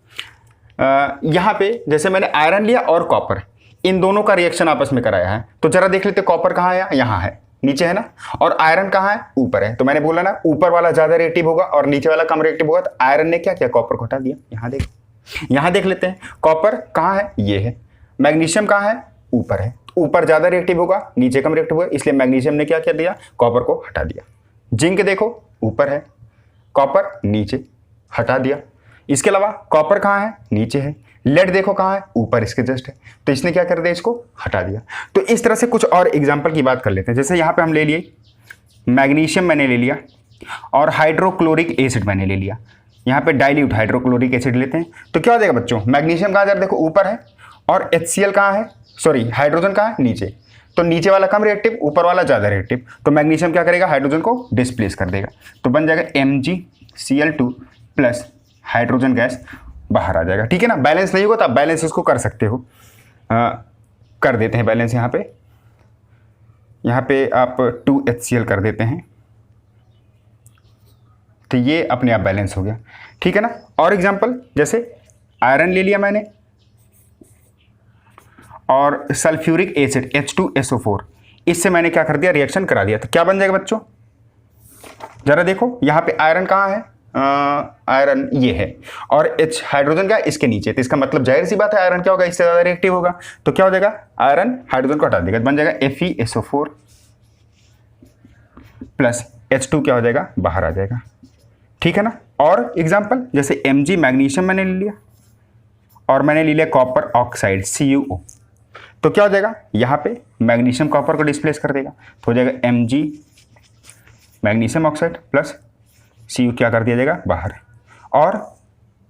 यहाँ पे जैसे मैंने आयरन लिया और कॉपर, इन दोनों का रिएक्शन आपस में कराया है, तो जरा देख लेते कॉपर कहाँ है, यहाँ है, नीचे है ना, और आयरन कहाँ है, ऊपर है। तो मैंने बोला ना ऊपर वाला ज़्यादा रिएक्टिव होगा और नीचे वाला कम रिएक्टिव होगा। तो आयरन ने क्या किया, कॉपर को हटा दिया। यहाँ देख लेते हैं, कॉपर कहाँ है, ये है। मैग्नीशियम कहाँ है, ऊपर है। ऊपर ज्यादा रिएक्टिव होगा, नीचे कम रिएक्टिव होगा, इसलिए मैग्नीशियम ने क्या कर दिया, कॉपर को हटा दिया। जिंक देखो ऊपर है, कॉपर नीचे, हटा दिया। इसके अलावा कॉपर कहाँ है, नीचे है। लेड देखो कहाँ है, ऊपर इसके जस्ट है, तो इसने क्या कर दिया, इसको हटा दिया। तो इस तरह से कुछ और एग्जाम्पल की बात कर लेते हैं। जैसे यहाँ पे हम ले लिए मैग्नीशियम, मैंने ले लिया, और हाइड्रोक्लोरिक एसिड मैंने ले लिया। यहाँ पे डाइल्यूट हाइड्रोक्लोरिक एसिड लेते हैं, तो क्या हो जाएगा बच्चों, मैग्नीशियम कहाँ जरा देखो ऊपर है, और HCl कहाँ है, सॉरी हाइड्रोजन कहाँ है, नीचे। तो नीचे वाला कम रिएक्टिव, ऊपर वाला ज़्यादा रिएक्टिव, तो मैग्नीशियम क्या करेगा, हाइड्रोजन को डिस्प्लेस कर देगा। तो बन जाएगा MgCl2 प्लस हाइड्रोजन गैस बाहर आ जाएगा, ठीक है ना। बैलेंस नहीं होगा तो आप बैलेंस इसको कर सकते हो, कर देते हैं बैलेंस। यहाँ पे आप 2HCl कर देते हैं, तो ये अपने आप बैलेंस हो गया, ठीक है ना। और एग्जांपल, जैसे आयरन ले लिया मैंने और सल्फ्यूरिक एसिड H2SO4, इससे मैंने क्या कर दिया, रिएक्शन करा दिया। तो क्या बन जाएगा बच्चों, जरा देखो यहाँ पे आयरन कहाँ है, आयरन ये है, और H हाइड्रोजन क्या इसके नीचे। तो इसका मतलब जाहिर सी बात है आयरन क्या होगा, इससे ज़्यादा रिएक्टिव होगा। तो क्या हो जाएगा, आयरन हाइड्रोजन को हटा देगा, बन जाएगा FeSO4 प्लस H2 क्या हो जाएगा, बाहर आ जाएगा, ठीक है ना। और एग्जाम्पल, जैसे Mg मैग्नीशियम मैंने ले लिया, और मैंने ले लिया कॉपर ऑक्साइड CuO, तो क्या हो जाएगा, यहाँ पे मैग्नीशियम कॉपर को डिस्प्लेस कर देगा, तो हो जाएगा Mg magnesium oxide plus Cu क्या कर दिया जाएगा, बाहर। और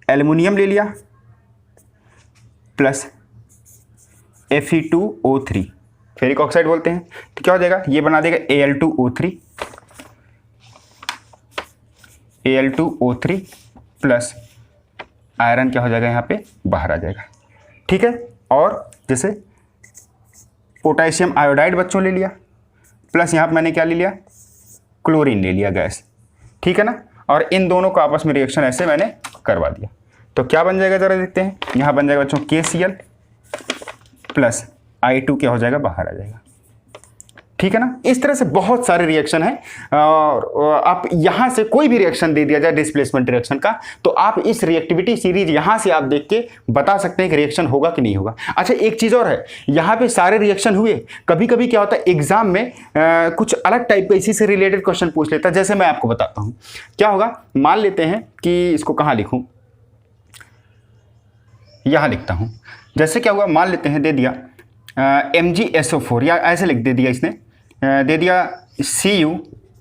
एल्युमिनियम ले लिया प्लस Fe2O3, फेरिक ऑक्साइड बोलते हैं, तो क्या हो जाएगा, ये बना देगा Al2O3 प्लस आयरन क्या हो जाएगा, यहाँ पे बाहर आ जाएगा, ठीक है। और जैसे पोटेशियम आयोडाइड बच्चों ले लिया, प्लस यहाँ पे मैंने क्या ले लिया, क्लोरीन ले लिया गैस, ठीक है ना। और इन दोनों का आपस में रिएक्शन ऐसे मैंने करवा दिया, तो क्या बन जाएगा जरा देखते हैं। यहाँ बन जाएगा बच्चों KCl प्लस I2 क्या हो जाएगा, बाहर आ जाएगा, ठीक है ना। इस तरह से बहुत सारे रिएक्शन हैं, और आप यहाँ से कोई भी रिएक्शन दे दिया जाए डिस्प्लेसमेंट रिएक्शन का, तो आप इस रिएक्टिविटी सीरीज यहाँ से आप देख के बता सकते हैं कि रिएक्शन होगा कि नहीं होगा। अच्छा, एक चीज़ और है, यहाँ पे सारे रिएक्शन हुए, कभी कभी क्या होता है एग्जाम में कुछ अलग टाइप का इसी से रिलेटेड क्वेश्चन पूछ लेता है। जैसे मैं आपको बताता हूँ क्या होगा, मान लेते हैं कि इसको कहाँ लिखूँ, यहाँ लिखता हूँ। जैसे क्या हुआ, मान लेते हैं दे दिया MgSO4, या ऐसे लिख दे दिया इसने, दे दिया Cu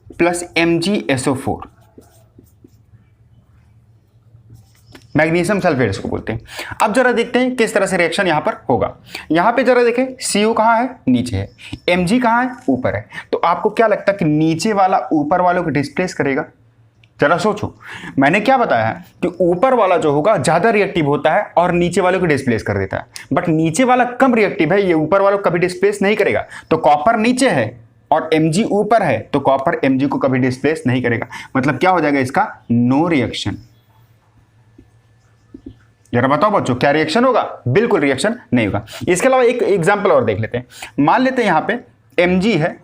plus MgSO4, magnesium sulphate इसको बोलते हैं। अब जरा देखते हैं किस तरह से रिएक्शन यहाँ पर होगा। यहाँ पे जरा देखें, Cu कहाँ है, नीचे है, Mg कहाँ है, ऊपर है। तो आपको क्या लगता है कि नीचे वाला ऊपर वालों को डिस्प्लेस करेगा? जरा सोचो, मैंने क्या बताया है कि ऊपर वाला जो होगा ज्यादा रिएक्टिव होता है और नीचे वालों को डिस्प्लेस कर देता है, बट नीचे वाला कम रिएक्टिव है, ये ऊपर वालों को कभी डिस्प्लेस नहीं करेगा। तो कॉपर नीचे है और Mg ऊपर है, तो कॉपर Mg को कभी डिस्प्लेस नहीं करेगा। मतलब क्या हो जाएगा इसका, नो रिएक्शन। जरा बताओ बच्चों, क्या रिएक्शन होगा? बिल्कुल रिएक्शन नहीं होगा। इसके अलावा एक एग्जांपल और देख लेते हैं। मान लेते हैं यहाँ पे Mg है,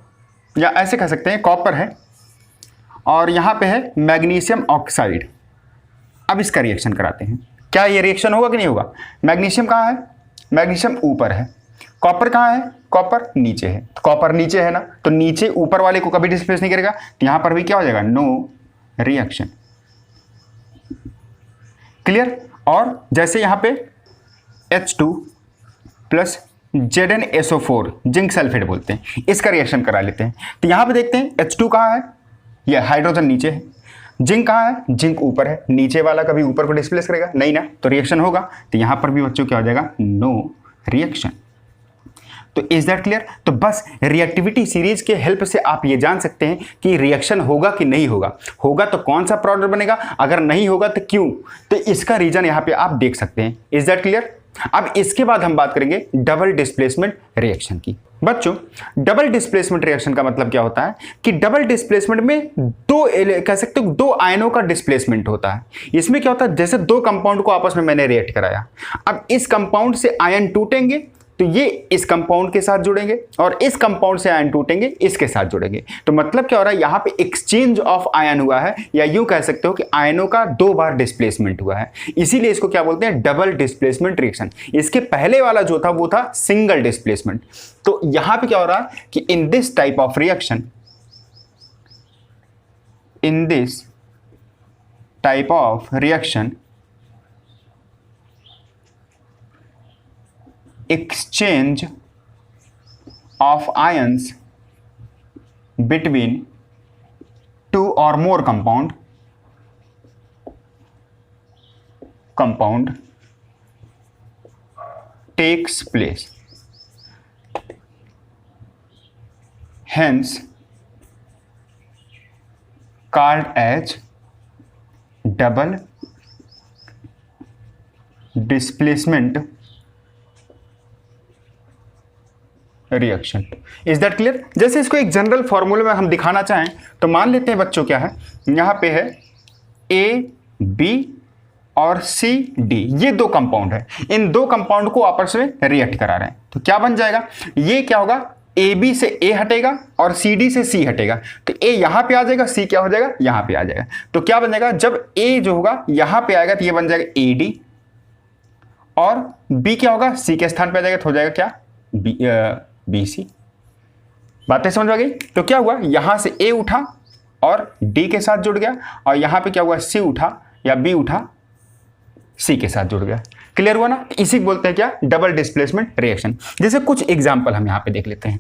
या ऐसे कह सकते हैं कॉपर है, और यहाँ पे है मैग्नीशियम ऑक्साइड। अब इसका रिएक्शन कराते हैं, क्या ये रिएक्शन होगा कि नहीं होगा? मैग्नीशियम कहाँ है, मैग्नीशियम ऊपर है, कॉपर कहाँ है, कॉपर नीचे है। तो कॉपर नीचे है ना, तो नीचे ऊपर वाले को कभी डिस्प्लेस नहीं करेगा, तो यहाँ पर भी क्या हो जाएगा, नो रिएक्शन। क्लियर? और जैसे यहाँ पे H2 plus ZnSO4 zinc sulphate बोलते हैं, इसका रिएक्शन करा लेते हैं। तो यहाँ पे देखते हैं H2 कहाँ है, ये हाइड्रोजन नीचे है, जिंक कहाँ है, जिंक ऊपर है, नीचे वाला कभी ऊपर को डिस्प्लेस करेगा नहीं ना, तो रिएक्शन होगा। तो यहाँ पर भी बच्चों क्या हो जाएगा, नो रिएक्शन। तो इज दैट क्लियर। तो बस रिएक्टिविटी सीरीज के हेल्प से आप ये जान सकते हैं कि रिएक्शन होगा कि नहीं होगा, होगा तो कौन सा प्रोडक्ट बनेगा, अगर नहीं होगा तो क्यों, तो इसका रीजन यहाँ पे आप देख सकते हैं। Is that clear. अब इसके बाद हम बात करेंगे डबल डिस्प्लेसमेंट रिएक्शन की। बच्चों डबल डिस्प्लेसमेंट रिएक्शन का मतलब क्या होता है कि डबल डिस्प्लेसमेंट में दो कह सकते हो दो आयनों का डिस्प्लेसमेंट होता है। इसमें क्या होता है, जैसे दो कंपाउंड को आपस में मैंने रिएक्ट कराया, अब इस कंपाउंड से आयन टूटेंगे तो ये इस कंपाउंड के साथ जुड़ेंगे और इस कंपाउंड से आयन टूटेंगे इसके साथ जुड़ेंगे। तो मतलब क्या हो रहा है, यहां पे एक्सचेंज ऑफ आयन हुआ है, या यूं कह सकते हो कि आयनों का दो बार डिस्प्लेसमेंट हुआ है, इसीलिए इसको क्या बोलते हैं, डबल डिस्प्लेसमेंट रिएक्शन। इसके पहले वाला जो था वो था सिंगल डिस्प्लेसमेंट। तो यहां पे क्या हो रहा है कि in this type of reaction, in this type of reaction exchange of ions between two or more compound takes place, hence called as double displacement reaction. Is that clear. जैसे इसको एक जनरल फॉर्मूले में हम दिखाना चाहें तो मान लेते हैं बच्चों क्या है, यहां पे है ए बी और सी डी, ये दो कंपाउंड है, इन दो कंपाउंड को आपस में रिएक्ट करा रहे हैं, तो क्या बन जाएगा, ये क्या होगा, ए बी से ए हटेगा और सी डी से सी हटेगा, तो ए यहां पे आ जाएगा, सी क्या हो जाएगा, यहां पे आ जाएगा। तो क्या बन जाएगा, जब ए जो होगा यहां पे आएगा तो ये बन जाएगा ए डी, और बी क्या होगा, सी के स्थान पे आ जाएगा तो हो जाएगा क्या, बी सी। बातें समझ आ गई। तो क्या हुआ, यहां से ए उठा और डी के साथ जुड़ गया, और यहां पे क्या हुआ, सी उठा या बी उठा सी के साथ जुड़ गया। क्लियर हुआ ना। इसी को बोलते हैं क्या, डबल डिस्प्लेसमेंट रिएक्शन। जैसे कुछ एग्जाम्पल हम यहां पे देख लेते हैं।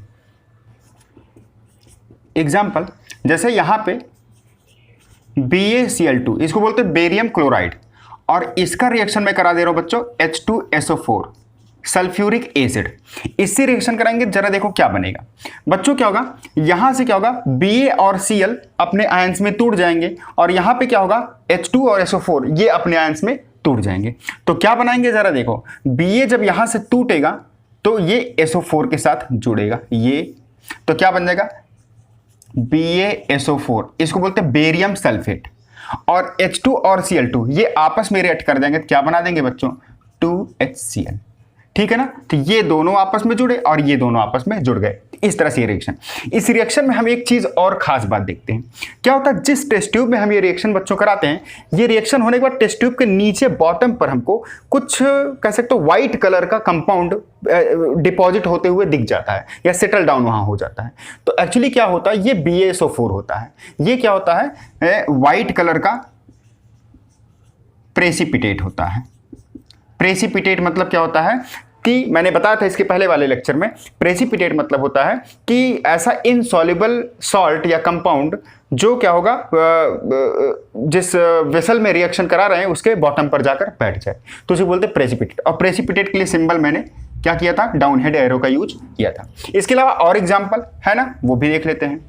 एग्जाम्पल जैसे यहां पे BaCl2, इसको बोलते हैं बेरियम क्लोराइड, और इसका रिएक्शन मैं करा दे रहा हूं बच्चों H2SO4 सल्फ्यूरिक एसिड। इससे रिएक्शन कराएंगे, जरा देखो क्या बनेगा बच्चों। क्या होगा, यहां से क्या होगा, Ba और Cl अपने आयंस में टूट जाएंगे, और यहां पे क्या होगा, H2 और SO4 ये अपने आयंस में टूट जाएंगे। तो क्या बनाएंगे, जरा देखो, Ba जब यहां से टूटेगा तो ये SO4 के साथ जुड़ेगा, ये तो क्या बन जाएगा, BaSO4, इसको बोलते हैं बेरियम सल्फेट, और H2 और Cl2 ये आपस में रिएक्ट कर देंगे, क्या बना देंगे बच्चों, 2HCl। ठीक है ना। तो ये दोनों आपस में जुड़े और ये दोनों आपस में जुड़ गए, इस तरह से ये रिएक्शन। इस रिएक्शन में हम एक चीज और खास बात देखते हैं, क्या होता है, जिस टेस्ट ट्यूब में हम ये रिएक्शन बच्चों कराते हैं, ये रिएक्शन होने के बाद टेस्ट ट्यूब के नीचे बॉटम पर हमको कुछ कह सकते हो व्हाइट कलर का कंपाउंड डिपॉजिट होते हुए दिख जाता है, या सेटल डाउन वहां हो जाता है। तो एक्चुअली क्या होता है, ये BaSO4 होता है, ये क्या होता है, व्हाइट कलर का प्रेसिपिटेट होता है। प्रेसिपिटेट मतलब क्या होता है कि मैंने बताया था इसके पहले वाले लेक्चर में, प्रेसिपिटेट मतलब होता है कि ऐसा इनसॉल्युबल सॉल्ट या कंपाउंड जो क्या होगा, जिस वेसल में रिएक्शन करा रहे हैं उसके बॉटम पर जाकर बैठ जाए, तो उसे बोलते हैं प्रेसिपिटेट। और प्रेसिपिटेट के लिए सिंबल मैंने क्या किया था, डाउन हेड एरो का यूज किया था। इसके अलावा और एग्जाम्पल है ना, वो भी देख लेते हैं।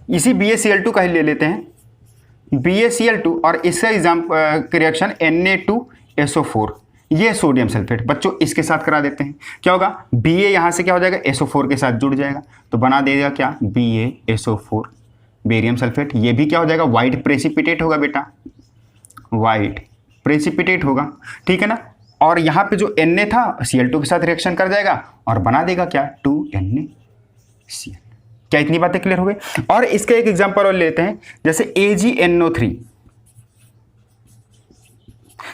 इसी BaCl2 का ही ले लेते हैं, BaCl2 और इसका रिएक्शन Na2SO4, ये सोडियम सल्फेट। बच्चों इसके साथ करा देते हैं, क्या होगा, Ba यहां से क्या हो जाएगा, SO4 के साथ जुड़ जाएगा, तो बना देगा क्या, BaSO4 बेरियम सल्फेट। ये भी क्या हो जाएगा, व्हाइट प्रेसिपिटेट होगा बेटा, व्हाइट प्रेसिपिटेट होगा, ठीक है ना। और यहाँ पे जो Na था Cl2 के साथ रिएक्शन कर जाएगा और बना देगा क्या, 2NaCl। क्या इतनी बातें क्लियर हो गई। और इसका एक एग्जांपल और लेते हैं, जैसे AgNO3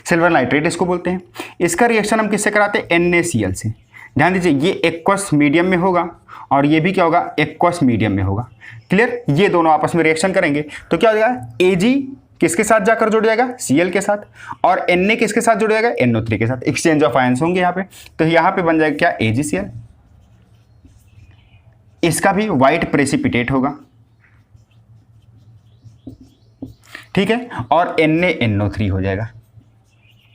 सिल्वर नाइट्रेट इसको बोलते हैं, इसका रिएक्शन हम किससे कराते हैं, NaCl से। ध्यान दीजिए, ये एक्वस मीडियम में होगा और ये भी क्या होगा, एक्वस मीडियम में होगा। क्लियर, ये दोनों आपस में रिएक्शन करेंगे तो क्या हो जाएगा, Ag किसके साथ जाकर जुड़ जाएगा, Cl के साथ, और Na किसके साथ जुड़ जाएगा, NO3 के साथ। एक्सचेंज ऑफ आयंस होंगे यहाँ पे, तो यहाँ पे बन जाएगा क्या, AgCl। इसका भी व्हाइट प्रेसिपिटेट होगा, ठीक है, और NaNO3 हो जाएगा,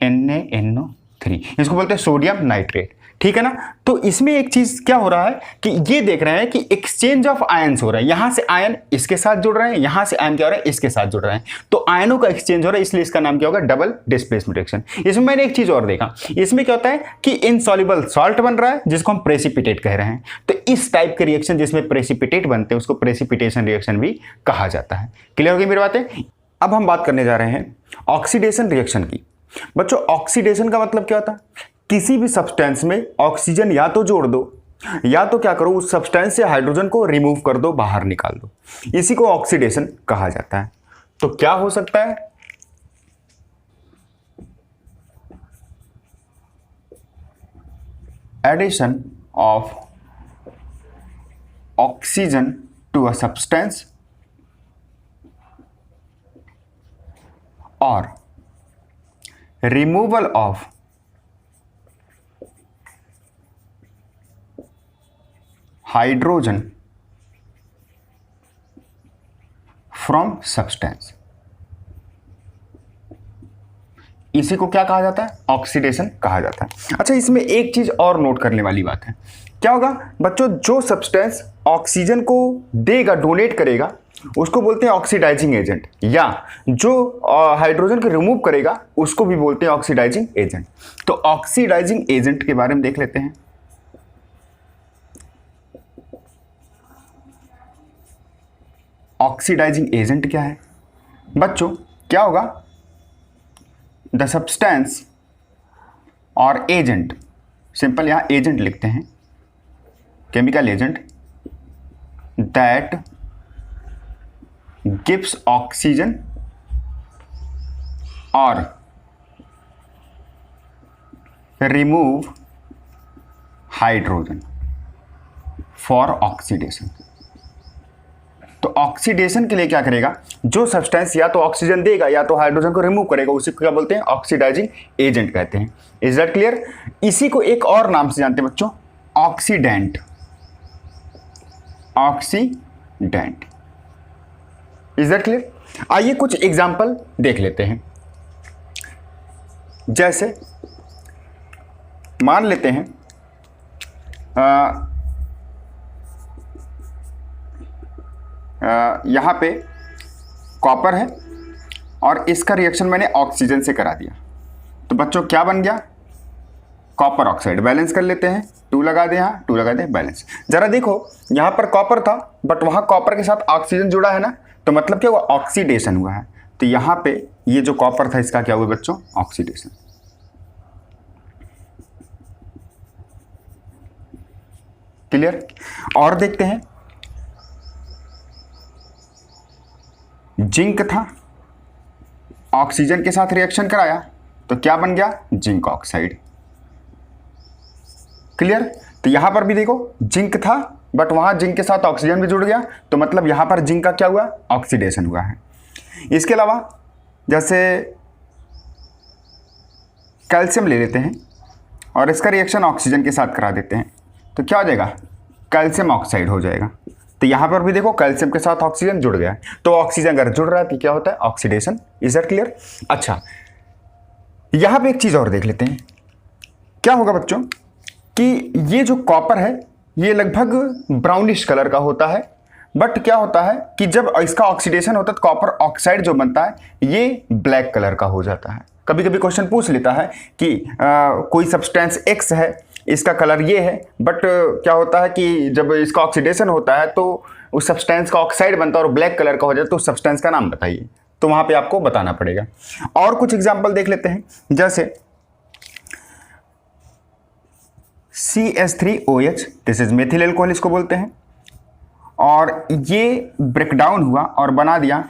NaNO3, इसको बोलते हैं सोडियम नाइट्रेट, ठीक है ना। तो इसमें एक चीज क्या हो रहा है कि ये देख रहे हैं कि एक्सचेंज ऑफ आयंस हो रहा है, यहां से आयन इसके साथ जुड़ रहे हैं, यहां से आयन क्या हो रहा है, इसके साथ जुड़ रहे हैं, तो आयनों का एक्सचेंज हो रहा है, इसलिए इसका नाम क्या होगा, डबल डिस्प्लेसमेंट रिएक्शन। इसमें मैंने एक चीज और देखा, इसमें क्या होता है कि इनसॉल्युबल सॉल्ट बन रहा है जिसको हम प्रेसिपिटेट कह रहे हैं। तो इस टाइप के रिएक्शन जिसमें प्रेसिपिटेट बनते हैं उसको प्रेसिपिटेशन रिएक्शन भी कहा जाता है। क्लियर होगी मेरी बातें। अब हम बात करने जा रहे हैं ऑक्सीडेशन रिएक्शन की। बच्चों ऑक्सीडेशन का मतलब क्या होता है, किसी भी सब्सटेंस में ऑक्सीजन या तो जोड़ दो या तो क्या करो, उस सब्सटेंस से हाइड्रोजन को रिमूव कर दो, बाहर निकाल दो, इसी को ऑक्सीडेशन कहा जाता है। तो क्या हो सकता है, addition of oxygen to a substance और removal of hydrogen from substance, इसी को क्या कहा जाता है, ऑक्सीडेशन कहा जाता है। अच्छा, इसमें एक चीज और नोट करने वाली बात है, क्या होगा बच्चों, जो सब्सटेंस ऑक्सीजन को देगा, डोनेट करेगा, उसको बोलते हैं ऑक्सीडाइजिंग एजेंट, या जो हाइड्रोजन को रिमूव करेगा उसको भी बोलते हैं ऑक्सीडाइजिंग एजेंट। तो ऑक्सीडाइजिंग एजेंट के बारे में देख लेते हैं। ऑक्सीडाइजिंग एजेंट क्या है बच्चों, क्या होगा, द सब्सटेंस और एजेंट, सिंपल यहां एजेंट लिखते हैं, chemical agent that gives oxygen और रिमूव हाइड्रोजन फॉर ऑक्सीडेशन। तो ऑक्सीडेशन के लिए क्या करेगा, जो सब्सटेंस या तो ऑक्सीजन देगा या तो हाइड्रोजन को रिमूव करेगा, उसी को क्या बोलते हैं, ऑक्सीडाइजिंग एजेंट कहते हैं। Is that clear. इसी को एक और नाम से जानते हैं बच्चों, oxidant, oxidant. Is that clear. आइए कुछ एग्जांपल देख लेते हैं। जैसे मान लेते हैं यहाँ पे कॉपर है और इसका रिएक्शन मैंने ऑक्सीजन से करा दिया, तो बच्चों क्या बन गया, कॉपर ऑक्साइड। बैलेंस कर लेते हैं, 2 लगा दें, यहाँ 2 लगा दें, बैलेंस। जरा देखो यहाँ पर कॉपर था बट वहाँ कॉपर के साथ ऑक्सीजन जुड़ा है ना, तो मतलब क्या हुआ, ऑक्सीडेशन हुआ है। तो यहाँ पे ये जो कॉपर था इसका क्या हुआ बच्चों, ऑक्सीडेशन। क्लियर। और देखते हैं, जिंक था, ऑक्सीजन के साथ रिएक्शन कराया तो क्या बन गया, जिंक ऑक्साइड। क्लियर। तो यहां पर भी देखो जिंक था बट वहां जिंक के साथ ऑक्सीजन भी जुड़ गया, तो मतलब यहां पर जिंक का क्या हुआ, ऑक्सीडेशन हुआ है। इसके अलावा जैसे कैल्शियम ले लेते हैं और इसका रिएक्शन ऑक्सीजन के साथ करा देते हैं, तो क्या हो जाएगा, कैल्शियम ऑक्साइड हो जाएगा। तो यहां पर भी देखो कैल्शियम के साथ ऑक्सीजन जुड़ गया है, तो ऑक्सीजन अगर जुड़ रहा है तो क्या होता है, ऑक्सीडेशन। Is that clear. अच्छा, यहां पे एक चीज और देख लेते हैं, क्या होगा बच्चों कि ये जो कॉपर है ये लगभग ब्राउनिश कलर का होता है, बट क्या होता है कि जब इसका ऑक्सीडेशन होता है तो कॉपर ऑक्साइड जो बनता है ये ब्लैक कलर का हो जाता है। कभी कभी क्वेश्चन पूछ लेता है कि कोई सब्सटेंस एक्स है, इसका कलर ये है, बट क्या होता है कि जब इसका ऑक्सीडेशन होता है तो उस सब्सटेंस का ऑक्साइड बनता है और ब्लैक कलर का हो जाता है, तो उस सब्सटेंस का नाम बताइए, तो वहां पे आपको बताना पड़ेगा। और कुछ एग्जांपल देख लेते हैं, जैसे CH3OH, this is methyl alcohol इसको बोलते हैं, और ये ब्रेकडाउन हुआ और बना दिया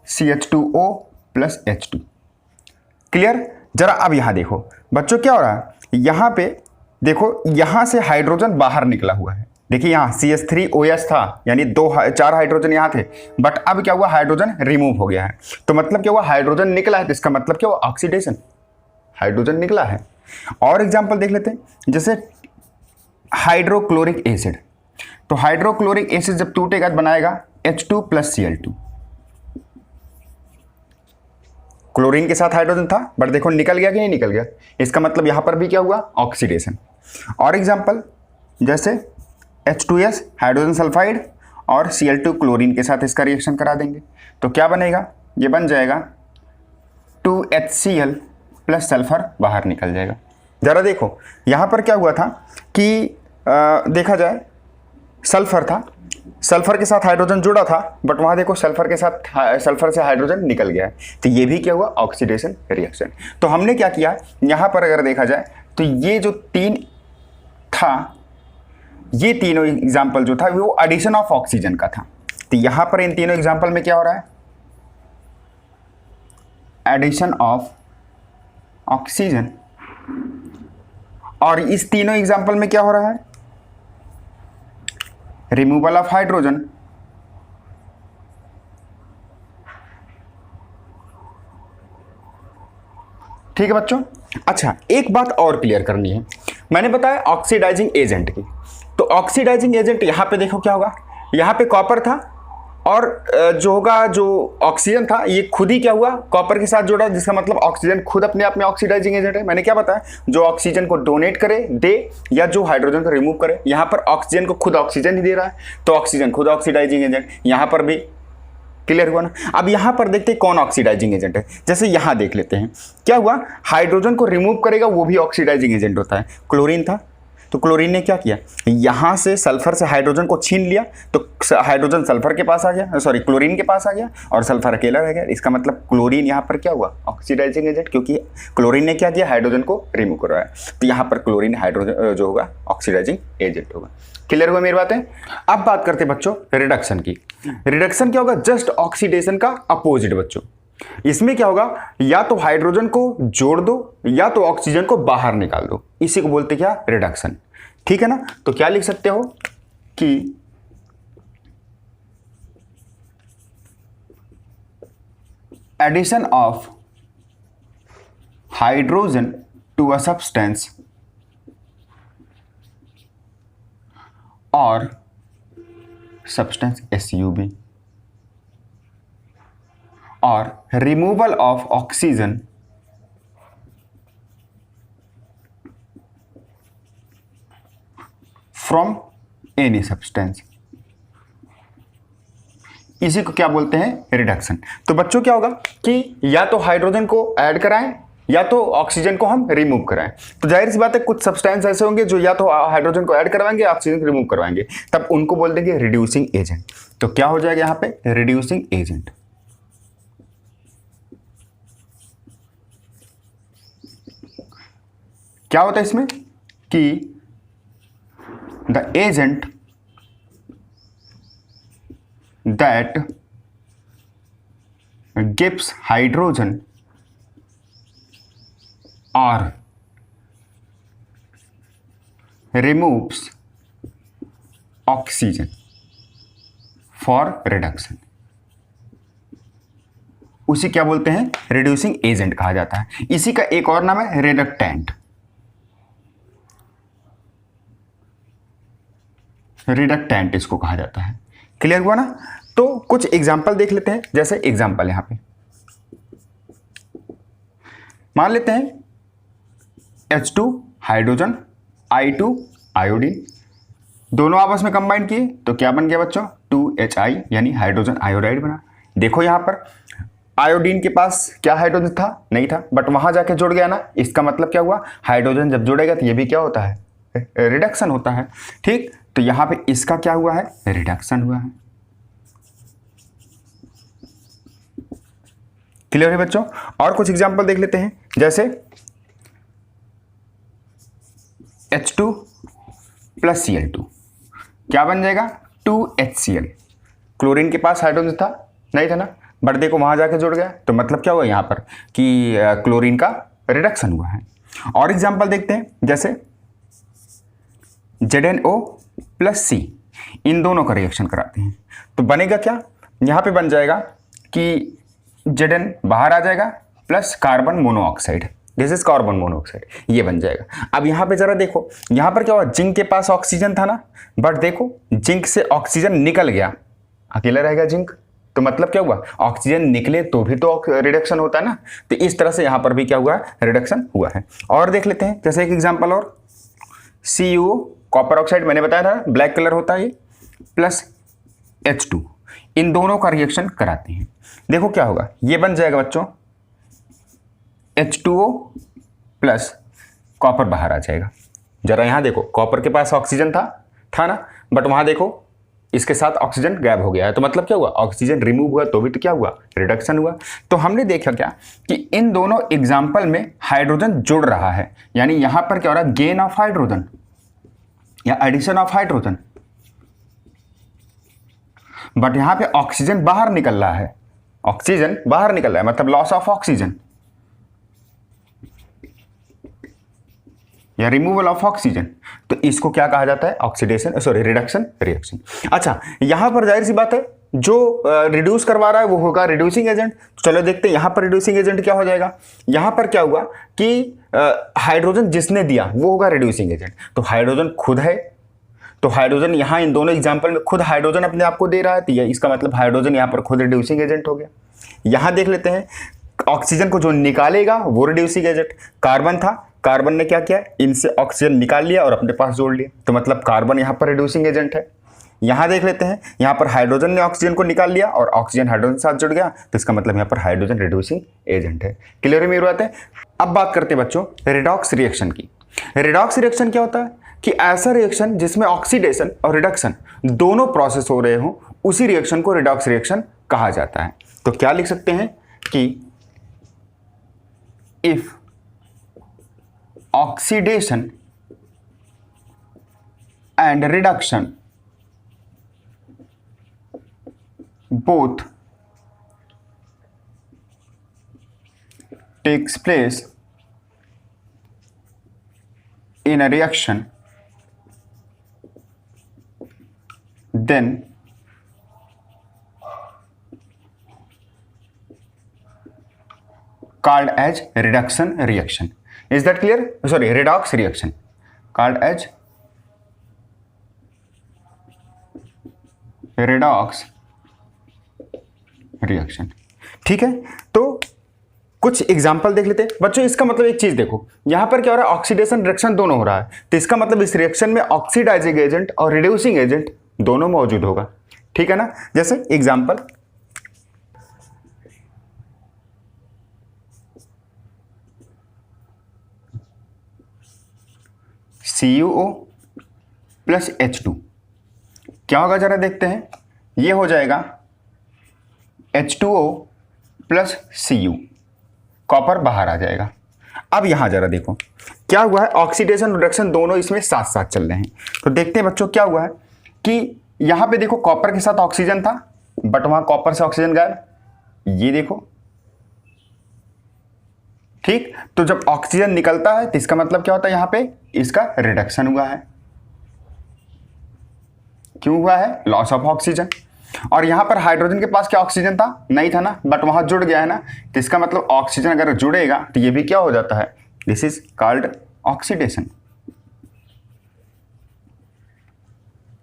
CH2O + H2। क्लियर। जरा अब यहां देखो बच्चों क्या हो रहा है, यहां पे देखो यहां से हाइड्रोजन बाहर निकला हुआ है। देखिए यहाँ CH3OH था, यानी 4 हाइड्रोजन यहाँ थे, बट अब क्या हुआ, हाइड्रोजन रिमूव हो गया है। तो मतलब क्या हुआ, हाइड्रोजन निकला है, तो इसका मतलब क्या हुआ, ऑक्सीडेशन, हाइड्रोजन निकला है। और एग्जांपल देख लेते हैं, जैसे हाइड्रोक्लोरिक एसिड। तो हाइड्रोक्लोरिक एसिड जब टूटेगा तो बनाएगा H2 + Cl2। क्लोरीन के साथ हाइड्रोजन था बट देखो निकल गया कि नहीं निकल गया, इसका मतलब यहां पर भी क्या हुआ, ऑक्सीडेशन। और एग्जांपल जैसे H2S हाइड्रोजन सल्फाइड और Cl2 क्लोरीन के साथ इसका रिएक्शन करा देंगे तो क्या बनेगा, ये बन जाएगा 2HCl प्लस सल्फर बाहर निकल जाएगा। जरा देखो यहां पर क्या हुआ था कि देखा जाए सल्फर था, सल्फर के साथ हाइड्रोजन जुड़ा था बट वहां देखो सल्फर के साथ सल्फर से हाइड्रोजन निकल गया है, तो ये भी क्या हुआ, ऑक्सीडेशन रिएक्शन। तो हमने क्या किया यहां पर अगर देखा जाए तो ये जो तीन था, ये तीनों एग्जाम्पल जो था वो एडिशन ऑफ ऑक्सीजन का था। तो यहां पर इन तीनों एग्जाम्पल में क्या हो रहा है, एडिशन ऑफ ऑक्सीजन, और इस तीनों एग्जाम्पल में क्या हो रहा है, रिमूवल ऑफ हाइड्रोजन। ठीक है बच्चों। अच्छा एक बात और क्लियर करनी है, मैंने बताया ऑक्सीडाइजिंग एजेंट की, तो ऑक्सीडाइजिंग एजेंट यहां पे देखो क्या होगा, यहां पे कॉपर था और जो होगा जो ऑक्सीजन था ये खुद ही क्या हुआ, कॉपर के साथ जुड़ा, जिसका मतलब ऑक्सीजन खुद अपने आप में ऑक्सीडाइजिंग एजेंट है। मैंने क्या बताया, जो ऑक्सीजन को डोनेट करे दे या जो हाइड्रोजन को रिमूव करे, यहां पर ऑक्सीजन को खुद ऑक्सीजन ही दे रहा है तो ऑक्सीजन खुद ऑक्सीडाइजिंग एजेंट, यहां पर भी क्लियर हुआ ना। अब यहां पर देखते हैं कौन ऑक्सीडाइजिंग एजेंट है, जैसे यहां देख लेते हैं क्या हुआ, हाइड्रोजन को रिमूव करेगा वो भी ऑक्सीडाइजिंग एजेंट होता है। क्लोरीन था तो क्लोरीन ने क्या किया, यहां से सल्फर से हाइड्रोजन को छीन लिया तो हाइड्रोजन सल्फर के पास आ गया, सॉरी क्लोरीन के पास आ गया और सल्फर अकेला रह गया। इसका मतलब क्लोरीन यहां पर क्या हुआ, ऑक्सीडाइजिंग एजेंट, क्योंकि क्लोरीन ने क्या किया, हाइड्रोजन को रिमूव करवाया, तो यहां पर क्लोरीन हाइड्रोजन जो होगा ऑक्सीडाइजिंग एजेंट होगा। क्लियर हुआ मेरी बातें। अब बात करते हैं बच्चों रिडक्शन की। रिडक्शन क्या होगा, जस्ट ऑक्सीडेशन का अपोजिट बच्चों। इसमें क्या होगा, या तो हाइड्रोजन को जोड़ दो या तो ऑक्सीजन को बाहर निकाल दो, इसी को बोलते क्या, रिडक्शन। ठीक है ना। तो क्या लिख सकते हो कि addition of hydrogen to a substance और सब्सटेंस SUB और removal of oxygen from any substance, इसी को क्या बोलते हैं, रिडक्शन। तो बच्चों क्या होगा कि या तो हाइड्रोजन को ऐड कराएं या तो ऑक्सीजन को हम रिमूव कराएं। तो जाहिर सी बात है कुछ सब्सटेंस ऐसे होंगे जो या तो हाइड्रोजन को ऐड करवाएंगे ऑक्सीजन को रिमूव करवाएंगे, तब उनको बोल देंगे रिड्यूसिंग एजेंट। तो क्या हो जाएगा यहां पे, रिड्यूसिंग एजेंट। क्या होता है इसमें कि the agent that gives hydrogen or removes oxygen for reduction, उसी क्या बोलते हैं, रिड्यूसिंग एजेंट कहा जाता है। इसी का एक और नाम है रिडक्टेंट। रिडक्टेंट इसको कहा जाता है। क्लियर हुआ ना। तो कुछ एग्जांपल देख लेते हैं, जैसे एग्जांपल यहां पे मान लेते हैं H2 हाइड्रोजन, I2 आयोडीन, दोनों आपस में कंबाइन किए तो क्या बन गया बच्चों, 2HI यानी हाइड्रोजन आयोडाइड बना। देखो यहां पर आयोडीन के पास क्या हाइड्रोजन था, नहीं था, बट वहां जाके जुड़ गया ना, इसका मतलब क्या हुआ, हाइड्रोजन जब जुड़ेगा तो ये भी क्या होता है, रिडक्शन होता है। ठीक, तो यहां पे इसका क्या हुआ है, रिडक्शन हुआ है। क्लियर है बच्चों। और कुछ एग्जांपल देख लेते हैं, जैसे H2 प्लस Cl2 क्या बन जाएगा, 2HCl। क्लोरीन के पास हाइड्रोजन था, नहीं था ना, बट देखो वहां जाके जुड़ गया, तो मतलब क्या हुआ यहां पर कि क्लोरीन का रिडक्शन हुआ है। और एग्जांपल देखते हैं, जैसे ZnO प्लस C, इन दोनों का रिएक्शन कराते हैं तो बनेगा क्या, यहां पे बन जाएगा कि Zn बाहर आ जाएगा plus carbon monoxide, this is carbon monoxide, ये बन जाएगा। अब यहां पे जरा देखो, यहां पर क्या हुआ, जिंक के पास ऑक्सीजन था ना, बट देखो जिंक से ऑक्सीजन निकल गया, अकेला रहेगा जिंक, तो मतलब क्या हुआ, ऑक्सीजन निकले तो भी तो रिडक्शन होता है ना। तो इस तरह से यहाँ पर भी क्या हुआ है, रिडक्शन हुआ है। और देख लेते हैं, जैसे एक एग्जांपल और, CuO कॉपर ऑक्साइड मैंने बताया था ब्लैक कलर होता है ये, प्लस H2, इन दोनों का रिएक्शन कराते हैं। देखो क्या होगा, ये बन जाएगा बच्चों H2O प्लस कॉपर बाहर आ जाएगा। जरा यहाँ देखो, कॉपर के पास ऑक्सीजन था ना, बट वहां देखो इसके साथ ऑक्सीजन गायब हो गया है। तो मतलब क्या हुआ, ऑक्सीजन रिमूव हुआ तो भी तो क्या हुआ, रिडक्शन हुआ। तो हमने देखा क्या कि इन दोनों एग्जाम्पल में हाइड्रोजन जुड़ रहा है, यानी यहां पर क्या हो रहा है, गेन ऑफ हाइड्रोजन या एडिशन ऑफ हाइड्रोजन, बट यहां पे ऑक्सीजन बाहर निकल रहा है, ऑक्सीजन बाहर निकल रहा है, मतलब लॉस ऑफ ऑक्सीजन या रिमूवल ऑफ ऑक्सीजन। तो इसको क्या कहा जाता है, ऑक्सीडेशन, सॉरी रिडक्शन रिएक्शन। अच्छा, यहां पर जाहिर सी बात है जो रिड्यूस करवा रहा है वो होगा रिड्यूसिंग एजेंट। चलो देखते हैं यहां पर रिड्यूसिंग एजेंट क्या हो जाएगा। यहां पर क्या हुआ कि हाइड्रोजन जिसने दिया वो होगा रिड्यूसिंग एजेंट। तो हाइड्रोजन खुद है, तो हाइड्रोजन यहां इन दोनों एग्जाम्पल में खुद हाइड्रोजन अपने आप को दे रहा है, तो इसका मतलब हाइड्रोजन यहां पर खुद रिड्यूसिंग एजेंट हो गया। यहां देख लेते हैं, ऑक्सीजन को जो निकालेगा वो रिड्यूसिंग एजेंट, कार्बन था, कार्बन ने क्या किया, इनसे ऑक्सीजन निकाल लिया और अपने पास जोड़ लिया, तो मतलब कार्बन यहां पर रिड्यूसिंग एजेंट है। यहां देख लेते हैं, यहां पर हाइड्रोजन ने ऑक्सीजन को निकाल लिया और ऑक्सीजन हाइड्रोजन के साथ जुड़ गया, तो इसका मतलब यहां पर हाइड्रोजन रिड्यूसिंग एजेंट है। क्लियर है मेरी बात है। अब बात करते हैं बच्चों रिडॉक्स रिएक्शन की। रिडॉक्स रिएक्शन क्या होता है कि ऐसा रिएक्शन जिसमें ऑक्सीडेशन और रिडक्शन दोनों प्रोसेस हो रहे हो, उसी रिएक्शन को रिडॉक्स रिएक्शन कहा जाता है। तो क्या लिख सकते हैं कि if oxidation and reduction both takes place in a reaction, then called as reduction reaction. Is that clear? Sorry, redox reaction called as redox reaction। ठीक है, तो कुछ एग्जाम्पल देख लेते हैं बच्चों। इसका मतलब एक चीज देखो, यहां पर क्या हो रहा है, ऑक्सीडेशन रिएक्शन दोनों हो रहा है, तो इसका मतलब इस रिएक्शन में ऑक्सीडाइजिंग एजेंट और रिड्यूसिंग एजेंट दोनों मौजूद होगा। ठीक है ना। जैसे एग्जाम्पल, CuO प्लस H2 क्या होगा, जरा देखते हैं। ये हो जाएगा H2O प्लस Cu, कॉपर बाहर आ जाएगा। अब यहां जरा देखो क्या हुआ है, ऑक्सीडेशन रिडक्शन दोनों इसमें साथ साथ चल रहे हैं। तो देखते हैं बच्चों क्या हुआ है कि यहां पे देखो कॉपर के साथ ऑक्सीजन था, बट वहां कॉपर से ऑक्सीजन गायब। ये देखो, ठीक। तो जब ऑक्सीजन निकलता है तो इसका मतलब क्या होता है, यहां पे इसका रिडक्शन हुआ है। क्यों हुआ है, लॉस ऑफ ऑक्सीजन। और यहां पर हाइड्रोजन के पास क्या ऑक्सीजन था, नहीं था ना, बट वहां जुड़ गया है ना, तो इसका मतलब ऑक्सीजन अगर जुड़ेगा तो ये भी क्या हो जाता है, this is called oxidation.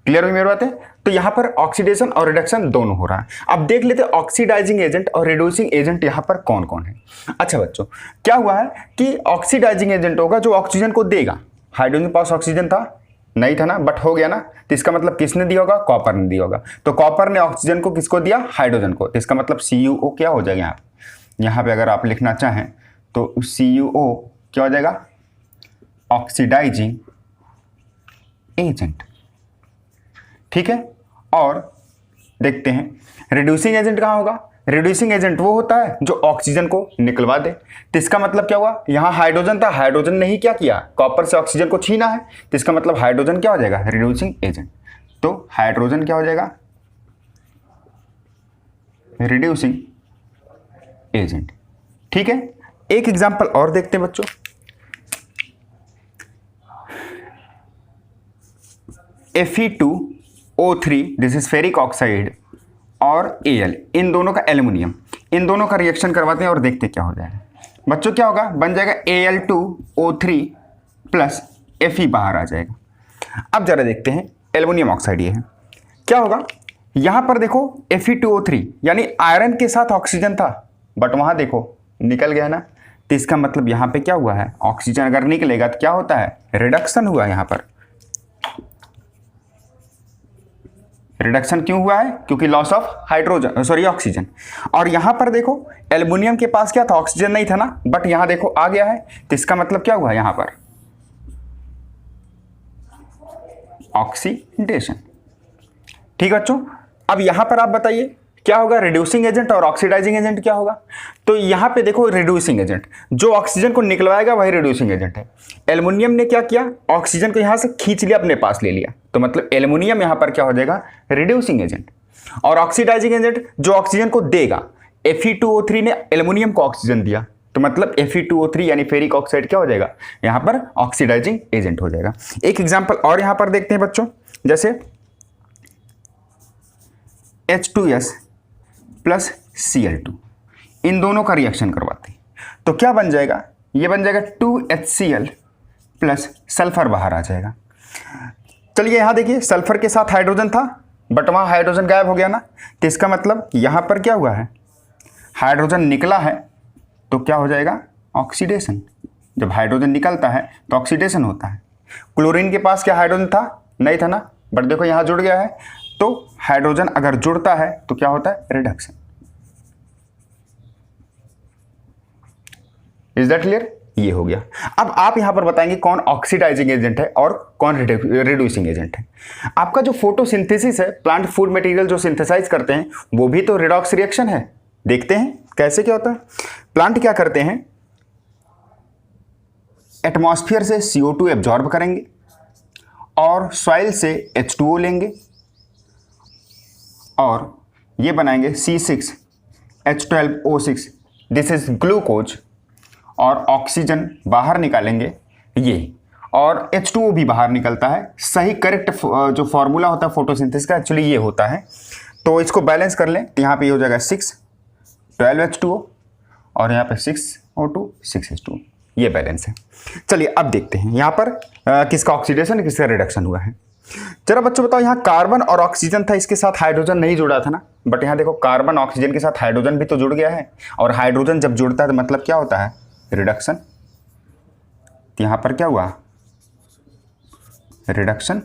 Clear हुई मेरी बात है। तो यहां पर ऑक्सीडेशन और रिडक्शन दोनों हो रहा है। अब देख लेते हैं ऑक्सीडाइजिंग एजेंट और रिड्यूसिंग एजेंट यहां पर कौन कौन है। अच्छा बच्चों, क्या हुआ है कि ऑक्सीडाइजिंग एजेंट होगा जो ऑक्सीजन को देगा। हाइड्रोजन के पास ऑक्सीजन था, नहीं था ना, बट हो गया ना, तो इसका मतलब किसने दिया होगा, कॉपर ने दिया होगा। तो कॉपर ने ऑक्सीजन को किसको दिया, हाइड्रोजन को, तो इसका मतलब CuO क्या हो जाएगा यहाँ पे अगर आप लिखना चाहें तो CuO क्या हो जाएगा, ऑक्सीडाइजिंग एजेंट। ठीक है। और देखते हैं रिड्यूसिंग एजेंट कहाँ होगा। रिड्यूसिंग एजेंट वो होता है जो ऑक्सीजन को निकलवा दे। तो इसका मतलब क्या हुआ, यहां हाइड्रोजन था, हाइड्रोजन ने ही क्या किया, कॉपर से ऑक्सीजन को छीना है, तो इसका मतलब हाइड्रोजन क्या हो जाएगा, रिड्यूसिंग एजेंट। तो हाइड्रोजन क्या हो जाएगा, रिड्यूसिंग एजेंट। ठीक है। एक एग्जांपल और देखते हैं बच्चों। Fe2O3 this is ferric oxide और Al, इन दोनों का एल्युमिनियम, इन दोनों का रिएक्शन करवाते हैं और देखते हैं क्या हो जाएगा। बच्चों क्या होगा, बन जाएगा Al2O3 प्लस Fe बाहर आ जाएगा। अब जरा देखते हैं एल्युमिनियम ऑक्साइड ये है, क्या होगा, यहां पर देखो Fe2O3 यानी आयरन के साथ ऑक्सीजन था, बट वहां देखो निकल गया ना, तो इसका मतलब यहां पे क्या हुआ है, ऑक्सीजन अगर निकलेगा तो क्या होता है, रिडक्शन हुआ। यहां पर रिडक्शन क्यों हुआ है, क्योंकि loss of hydrogen, sorry oxygen. और यहां पर देखो एल्युमिनियम के पास क्या था, ऑक्सीजन नहीं था ना, बट यहां देखो आ गया है, तो इसका मतलब क्या हुआ यहां पर, ऑक्सीडेशन। ठीक है बच्चों, अब यहां पर आप बताइए क्या होगा, रिड्यूसिंग एजेंट और ऑक्सीडाइजिंग एजेंट क्या होगा। तो यहां पे देखो रिड्यूसिंग एजेंट, जो ऑक्सीजन को निकलवाएगा वही रिड्यूसिंग एजेंट है। एल्युमिनियम ने क्या किया, ऑक्सीजन को यहां से खींच लिया, अपने पास ले लिया, तो मतलब एल्युमिनियम यहां पर क्या हो जाएगा, रिड्यूसिंग एजेंट। और ऑक्सीडाइजिंग एजेंट जो ऑक्सीजन को देगा, Fe2O3 ने एल्युमिनियम को ऑक्सीजन दिया, तो मतलब Fe2O3 यानी फेरिक ऑक्साइड क्या हो जाएगा, यहां पर ऑक्सीडाइजिंग एजेंट हो जाएगा। एक एग्जांपल और यहां पर देखते हैं बच्चों, जैसे H2S प्लस Cl2, इन दोनों का रिएक्शन करवाते हैं, तो क्या बन जाएगा, ये बन जाएगा 2HCl प्लस सल्फर बाहर आ जाएगा। चलिए यहां देखिए सल्फर के साथ हाइड्रोजन था, बट वहां हाइड्रोजन गायब हो गया ना, तो इसका मतलब यहां पर क्या हुआ है, हाइड्रोजन निकला है, तो क्या हो जाएगा, ऑक्सीडेशन। जब हाइड्रोजन निकलता है तो ऑक्सीडेशन होता है। क्लोरीन के पास क्या हाइड्रोजन था, नहीं था ना, बट देखो यहां जुड़ गया है, तो हाइड्रोजन अगर जुड़ता है तो क्या होता है, रिडक्शन। इज दैट क्लियर, ये हो गया। अब आप यहां पर बताएंगे कौन ऑक्सीडाइजिंग एजेंट है और कौन रिड्यूसिंग एजेंट है। आपका जो फोटोसिंथेसिस है, प्लांट फूड मटेरियल जो सिंथेसाइज करते हैं, वो भी तो रिडॉक्स रिएक्शन है। देखते हैं कैसे क्या होता है। प्लांट क्या करते हैं, एटमॉस्फेयर से CO2 एब्जॉर्ब करेंगे और सॉइल से H2O लेंगे और ये बनाएंगे C6H12O6, दिस इज ग्लूकोज, और ऑक्सीजन बाहर निकालेंगे ये, और H2O भी बाहर निकलता है। सही करेक्ट जो फॉर्मूला होता है फोटोसिंथेसिस का एक्चुअली ये होता है। तो इसको बैलेंस कर लें, तो यहाँ पे हो जाएगा 6 12H2O और यहाँ पे 6O2 6H2O, ये बैलेंस है। चलिए अब देखते हैं यहाँ पर किसका ऑक्सीडेशन किसका रिडक्शन हुआ है। जरा बच्चों बताओ, यहाँ कार्बन और ऑक्सीजन था, इसके साथ हाइड्रोजन नहीं जुड़ा था ना, बट यहाँ देखो कार्बन ऑक्सीजन के साथ हाइड्रोजन भी तो जुड़ गया है, और हाइड्रोजन जब जुड़ता है तो मतलब क्या होता है, रिडक्शन। तो यहाँ पर क्या हुआ, रिडक्शन।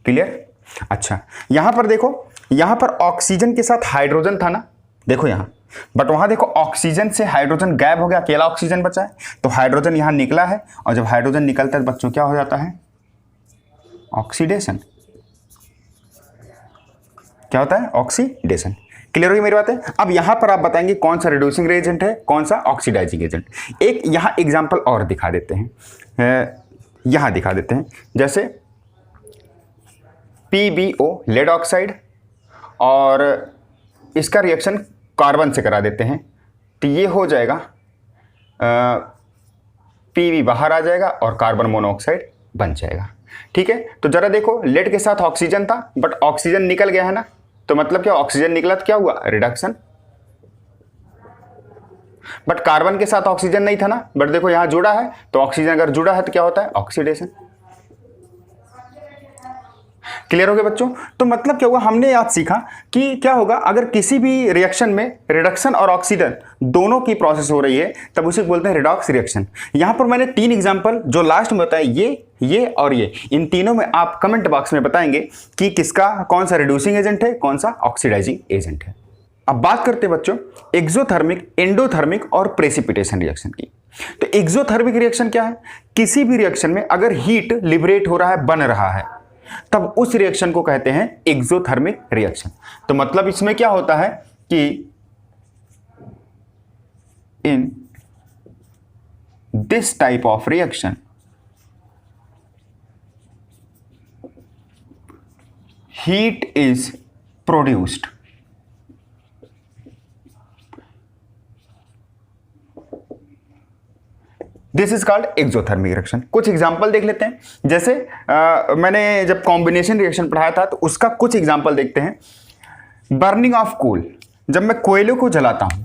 क्लियर। अच्छा यहाँ पर देखो, यहाँ पर ऑक्सीजन के साथ हाइड्रोजन था ना, देखो यहाँ, बट वहां देखो ऑक्सीजन से हाइड्रोजन गायब हो गया, अकेला ऑक्सीजन बचा है, तो हाइड्रोजन यहाँ निकला है, और जब हाइड्रोजन निकलता है तो बच्चों क्या हो जाता है, ऑक्सीडेशन। क्या होता है, ऑक्सीडेशन। क्लियर हुई मेरी बात है। अब यहां पर आप बताएंगे कौन सा रिड्यूसिंग एजेंट है, कौन सा ऑक्सीडाइजिंग एजेंट। एक यहां एग्जांपल और दिखा देते हैं, यहां दिखा देते हैं, जैसे PbO लेड ऑक्साइड, और इसका रिएक्शन कार्बन से करा देते हैं, तो ये हो जाएगा Pb बाहर आ जाएगा और कार्बन मोनोऑक्साइड बन जाएगा। ठीक है, तो जरा देखो लेड के साथ ऑक्सीजन था, बट ऑक्सीजन निकल गया है ना, तो मतलब क्या, ऑक्सीजन निकला तो क्या हुआ, रिडक्शन। बट कार्बन के साथ ऑक्सीजन नहीं था ना, बट देखो यहां जुड़ा है, तो ऑक्सीजन अगर जुड़ा है तो क्या होता है, ऑक्सीडेशन। क्लियर हो गया बच्चों। तो मतलब क्या हुआ, हमने आज सीखा कि क्या होगा अगर किसी भी रिएक्शन में रिडक्शन और ऑक्सीडन दोनों की प्रोसेस हो रही है, तब उसे बोलते हैं रिडॉक्स रिएक्शन। यहां पर मैंने 3 एग्जांपल जो लास्ट में बताया, ये और ये, इन तीनों में आप कमेंट बॉक्स में बताएंगे कि किसका कौन सा रिड्यूसिंग एजेंट है, कौन सा ऑक्सीडाइजिंग एजेंट है। अब बात करते हैं बच्चों एक्सोथर्मिक, एंडोथर्मिक और प्रेसिपिटेशन रिएक्शन की। तो एक्सोथर्मिक रिएक्शन क्या है, किसी भी रिएक्शन में अगर हीट लिबरेट हो रहा है, बन रहा है, तब उस रिएक्शन को कहते हैं एक्सोथर्मिक रिएक्शन। तो मतलब इसमें क्या होता है कि in this type of reaction heat is produced. This is called exothermic reaction. कुछ एग्जाम्पल देख लेते हैं, जैसे मैंने जब कॉम्बिनेशन रिएक्शन पढ़ाया था तो उसका कुछ एग्जाम्पल देखते हैं। बर्निंग ऑफ कोल, जब मैं कोयले को जलाता हूं,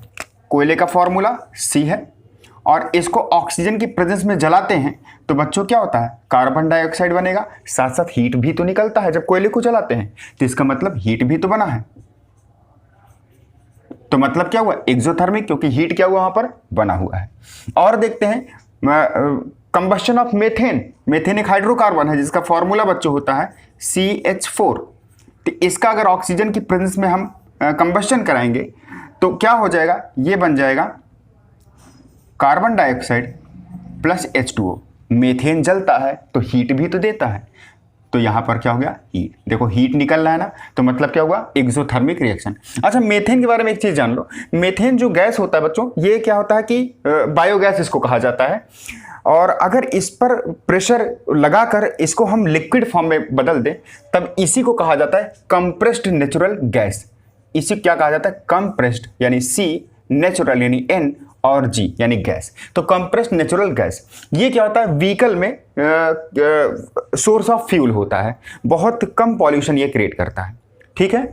कोयले का फॉर्मूला C है, और इसको ऑक्सीजन की प्रेजेंस में जलाते हैं तो बच्चों क्या होता है, कार्बन डाइऑक्साइड बनेगा, साथ साथ हीट भी तो निकलता है जब कोयले को जलाते हैं, तो इसका मतलब हीट भी तो बना है। तो मतलब क्या हुआ, एक्सोथर्मिक, क्योंकि हीट क्या हुआ वहां पर बना हुआ है। और देखते हैं कंबस्शन ऑफ मेथेन। मेथेन एक हाइड्रोकार्बन है जिसका फॉर्मूला बच्चों होता है CH4। तो इसका अगर ऑक्सीजन की प्रेजेंस में हम कंबस्शन कराएंगे तो क्या हो जाएगा, ये बन जाएगा carbon dioxide plus H2O। Methane जलता है तो हीट भी तो देता है, तो यहां पर क्या हो गया, हीट। देखो हीट निकल रहा है ना, तो मतलब क्या हुआ, एक्सोथर्मिक रिएक्शन। अच्छा, मेथेन के बारे में एक चीज जान लो। मेथेन जो गैस होता है बच्चों, ये क्या होता है कि बायोगैस इसको कहा जाता है, और अगर इस पर प्रेशर लगाकर इसको हम लिक्विड फॉर्म में बदल दें तब इसी को कहा जाता है कंप्रेस्ड नेचुरल गैस। इसी क्या कहा जाता है, कंप्रेस्ड यानी C, नेचुरल यानी N और G यानी गैस। तो कंप्रेस्ड नेचुरल गैस ये क्या होता है, व्हीकल में सोर्स ऑफ फ्यूल होता है, बहुत कम पॉल्यूशन ये क्रिएट करता है। ठीक है।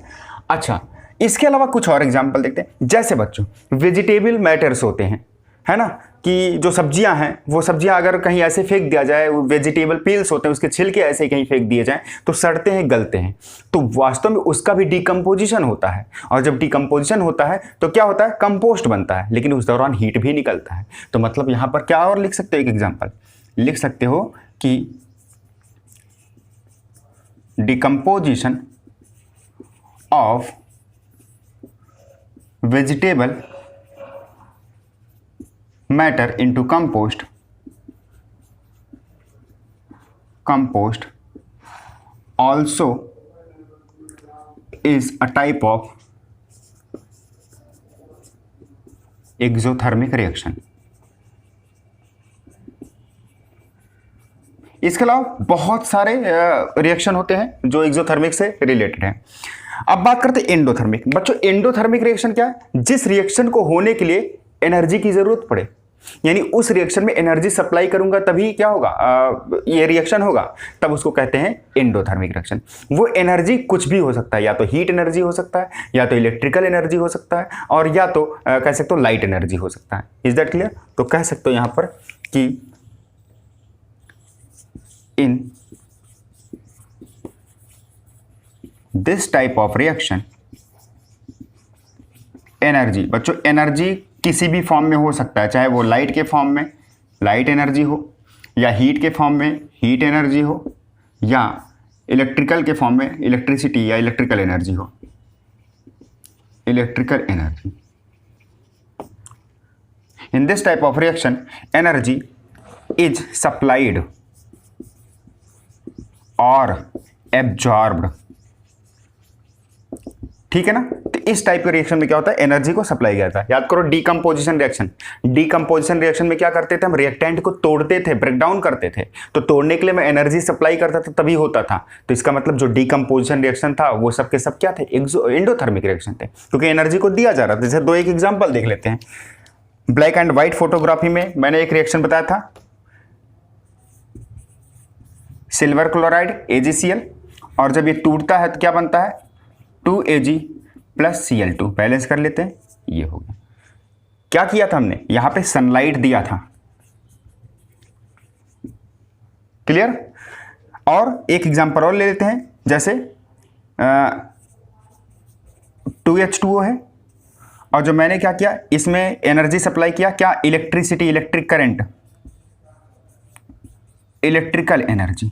अच्छा, इसके अलावा कुछ और एग्जांपल देखते हैं। जैसे बच्चों वेजिटेबल मैटर्स होते हैं, है ना, कि जो सब्जियां हैं वो सब्जियां अगर कहीं ऐसे फेंक दिया जाए, वेजिटेबल पील्स होते हैं उसके छिलके ऐसे ही कहीं फेंक दिए जाएं तो सड़ते हैं, गलते हैं, तो वास्तव में उसका भी डिकम्पोजिशन होता है। और जब डिकम्पोजिशन होता है तो क्या होता है, कंपोस्ट बनता है, लेकिन उस दौरान हीट भी निकलता है। तो मतलब यहां पर क्या और लिख सकते हो, एक एग्जाम्पल लिख सकते हो कि decomposition of vegetable matter into compost also is a type of exothermic reaction। इसके अलावा बहुत सारे रिएक्शन होते हैं जो एक्सोथर्मिक से रिलेटेड हैं। अब बात करते हैं एंडोथर्मिक। बच्चों एंडोथर्मिक रिएक्शन क्या है, जिस रिएक्शन को होने के लिए एनर्जी की जरूरत पड़े, यानी उस रिएक्शन में एनर्जी सप्लाई करूंगा तभी क्या होगा, ये रिएक्शन होगा, तब उसको कहते हैं एंडोथर्मिक रिएक्शन। वो एनर्जी कुछ भी हो सकता है, या तो हीट एनर्जी हो सकता है, या तो इलेक्ट्रिकल एनर्जी हो सकता है, और या तो कह सकते हो लाइट एनर्जी हो सकता है। Is that clear? तो कह सकते हो यहां पर कि in this type of reaction energy, बच्चों एनर्जी किसी भी फॉर्म में हो सकता है, चाहे वो लाइट के फॉर्म में लाइट एनर्जी हो, या हीट के फॉर्म में हीट एनर्जी हो, या इलेक्ट्रिकल के फॉर्म में इलेक्ट्रिसिटी या इलेक्ट्रिकल एनर्जी हो, electrical energy. In this type of reaction energy is supplied और एब्जॉर्ब्ड। ठीक है ना। तो इस टाइप के रिएक्शन में क्या होता है, एनर्जी को सप्लाई किया जाता है। याद करो डीकंपोजिशन रिएक्शन। डीकंपोजिशन रिएक्शन में क्या करते थे हम, रिएक्टेंट को तोड़ते थे, ब्रेक डाउन करते थे, तो तोड़ने के लिए मैं एनर्जी सप्लाई करता था तभी होता था। तो इसका मतलब जो डीकंपोजिशन रिएक्शन था वो सब के सब क्या थे, एंडोथर्मिक रिएक्शन थे, क्योंकि एनर्जी को दिया जा रहा था। जैसे दो एक एग्जाम्पल देख लेते हैं। ब्लैक एंड व्हाइट फोटोग्राफी में मैंने एक रिएक्शन बताया था, सिल्वर क्लोराइड AgCl, और जब ये टूटता है तो क्या बनता है 2Ag प्लस Cl2। बैलेंस कर लेते हैं, ये हो गया। क्या किया था हमने, यहां पे सनलाइट दिया था। क्लियर। और एक एग्जांपल और ले लेते हैं, जैसे 2H2O है, और जो मैंने क्या किया, इसमें एनर्जी सप्लाई किया, क्या, electricity, electric current, electrical energy.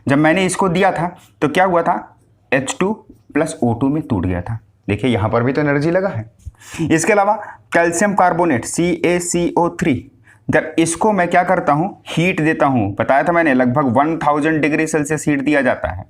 जब मैंने इसको दिया था तो क्या हुआ था, H2 प्लस O2 में टूट गया था। देखिए यहां पर भी तो एनर्जी लगा है। इसके अलावा कैल्शियम कार्बोनेट CaCO3, जब इसको मैं क्या करता हूं, हीट देता हूं, बताया था मैंने लगभग 1000 डिग्री सेल्सियस हीट दिया जाता है,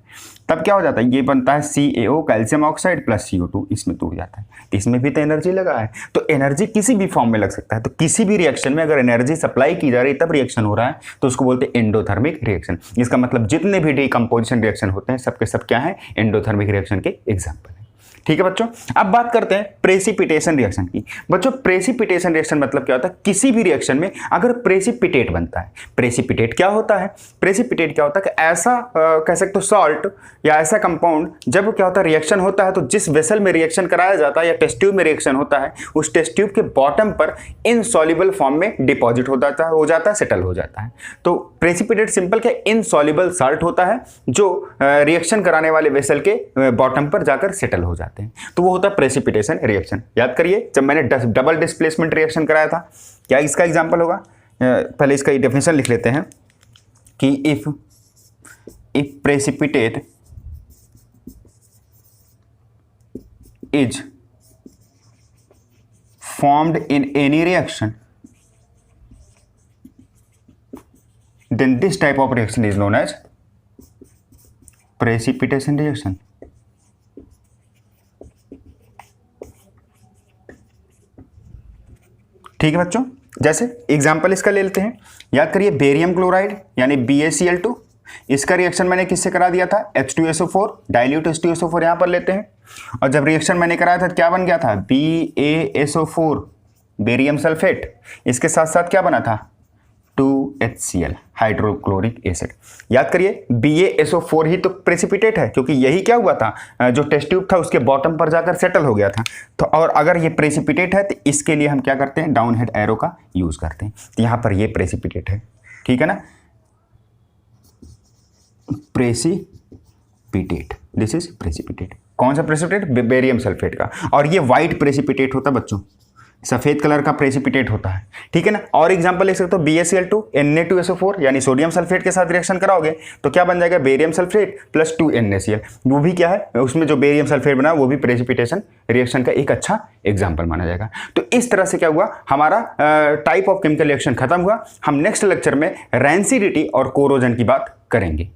तब क्या हो जाता है, ये बनता है CaO calcium oxide plus CO2, इसमें टूट जाता है। तो इसमें भी तो एनर्जी लगा है। तो एनर्जी किसी भी फॉर्म में लग सकता है। तो किसी भी रिएक्शन में अगर एनर्जी सप्लाई की जा रही है तब रिएक्शन हो रहा है, तो उसको बोलते हैं एंडोथर्मिक रिएक्शन। इसका मतलब जितने भी डीकंपोजिशन रिएक्शन होते हैं सबके सब क्या है, एंडोथर्मिक रिएक्शन के एग्जाम्पल है। ठीक है बच्चों। अब बात करते हैं प्रेसिपिटेशन रिएक्शन की। बच्चों प्रेसिपिटेशन रिएक्शन मतलब क्या होता है, किसी भी रिएक्शन में अगर प्रेसिपिटेट बनता है। प्रेसिपिटेट क्या होता है, प्रेसिपिटेट क्या होता है कि ऐसा कह सकते हो सॉल्ट या ऐसा कंपाउंड, जब क्या होता है रिएक्शन होता है तो जिस वेसल में रिएक्शन कराया जाता है या टेस्ट ट्यूब में रिएक्शन होता है, उस टेस्ट ट्यूब के बॉटम पर इनसॉल्युबल फॉर्म में डिपॉजिट हो जाता है, सेटल हो जाता है। तो प्रेसिपिटेट सिंपल क्या, इनसॉल्युबल साल्ट होता है जो रिएक्शन कराने वाले वेसल के बॉटम पर जाकर सेटल हो जाता है। जाते हैं, तो वो होता है प्रेसिपिटेशन रिएक्शन। याद करिए जब मैंने डबल डिस्प्लेसमेंट रिएक्शन कराया था, क्या इसका एग्जाम्पल होगा? पहले इसका डेफिनेशन लिख लेते हैं कि if precipitate is formed in any reaction, then this type of reaction is known as precipitation reaction. ठीक है बच्चों, जैसे एग्जाम्पल इसका ले लेते हैं। याद करिए बेरियम क्लोराइड यानी BaCl2, इसका रिएक्शन मैंने किससे करा दिया था? H2SO4, डाइल्यूट H2SO4 यहां पर लेते हैं, और जब रिएक्शन मैंने कराया था क्या बन गया था? BaSO4 बेरियम सल्फेट, इसके साथ साथ क्या बना था? 2HCl hydrochloric acid. याद करिए BaSO4 ही तो प्रेसिपिटेट है, क्योंकि यही क्या हुआ था, जो टेस्ट ट्यूब था उसके बॉटम पर जाकर सेटल हो गया था। तो और अगर ये प्रेसिपिटेट है तो इसके लिए हम क्या करते हैं? डाउन हेड एरो का यूज करते हैं। तो यहां पर ये प्रेसिपिटेट है, ठीक है ना, प्रेसिपिटेट, दिस इज प्रेसिपिटेट। कौन सा प्रेसिपिटेट? बेरियम सल्फेट का। और ये व्हाइट प्रेसिपिटेट होता है बच्चों, सफेद कलर का प्रेसिपिटेट होता है, ठीक है ना। और एग्जांपल लिख सकते हो BaCl2 Na2SO4 यानी सोडियम सल्फेट के साथ रिएक्शन कराओगे तो क्या बन जाएगा? Barium sulphate plus 2NaCl। वो भी क्या है, उसमें जो बेरियम सल्फेट बना वो भी प्रेसिपिटेशन रिएक्शन का एक अच्छा एग्जाम्पल माना जाएगा। तो इस तरह से क्या हुआ, हमारा टाइप ऑफ केमिकल रिएक्शन खत्म हुआ। हम नेक्स्ट लेक्चर में रैंसिडिटी और कोरोजन की बात करेंगे।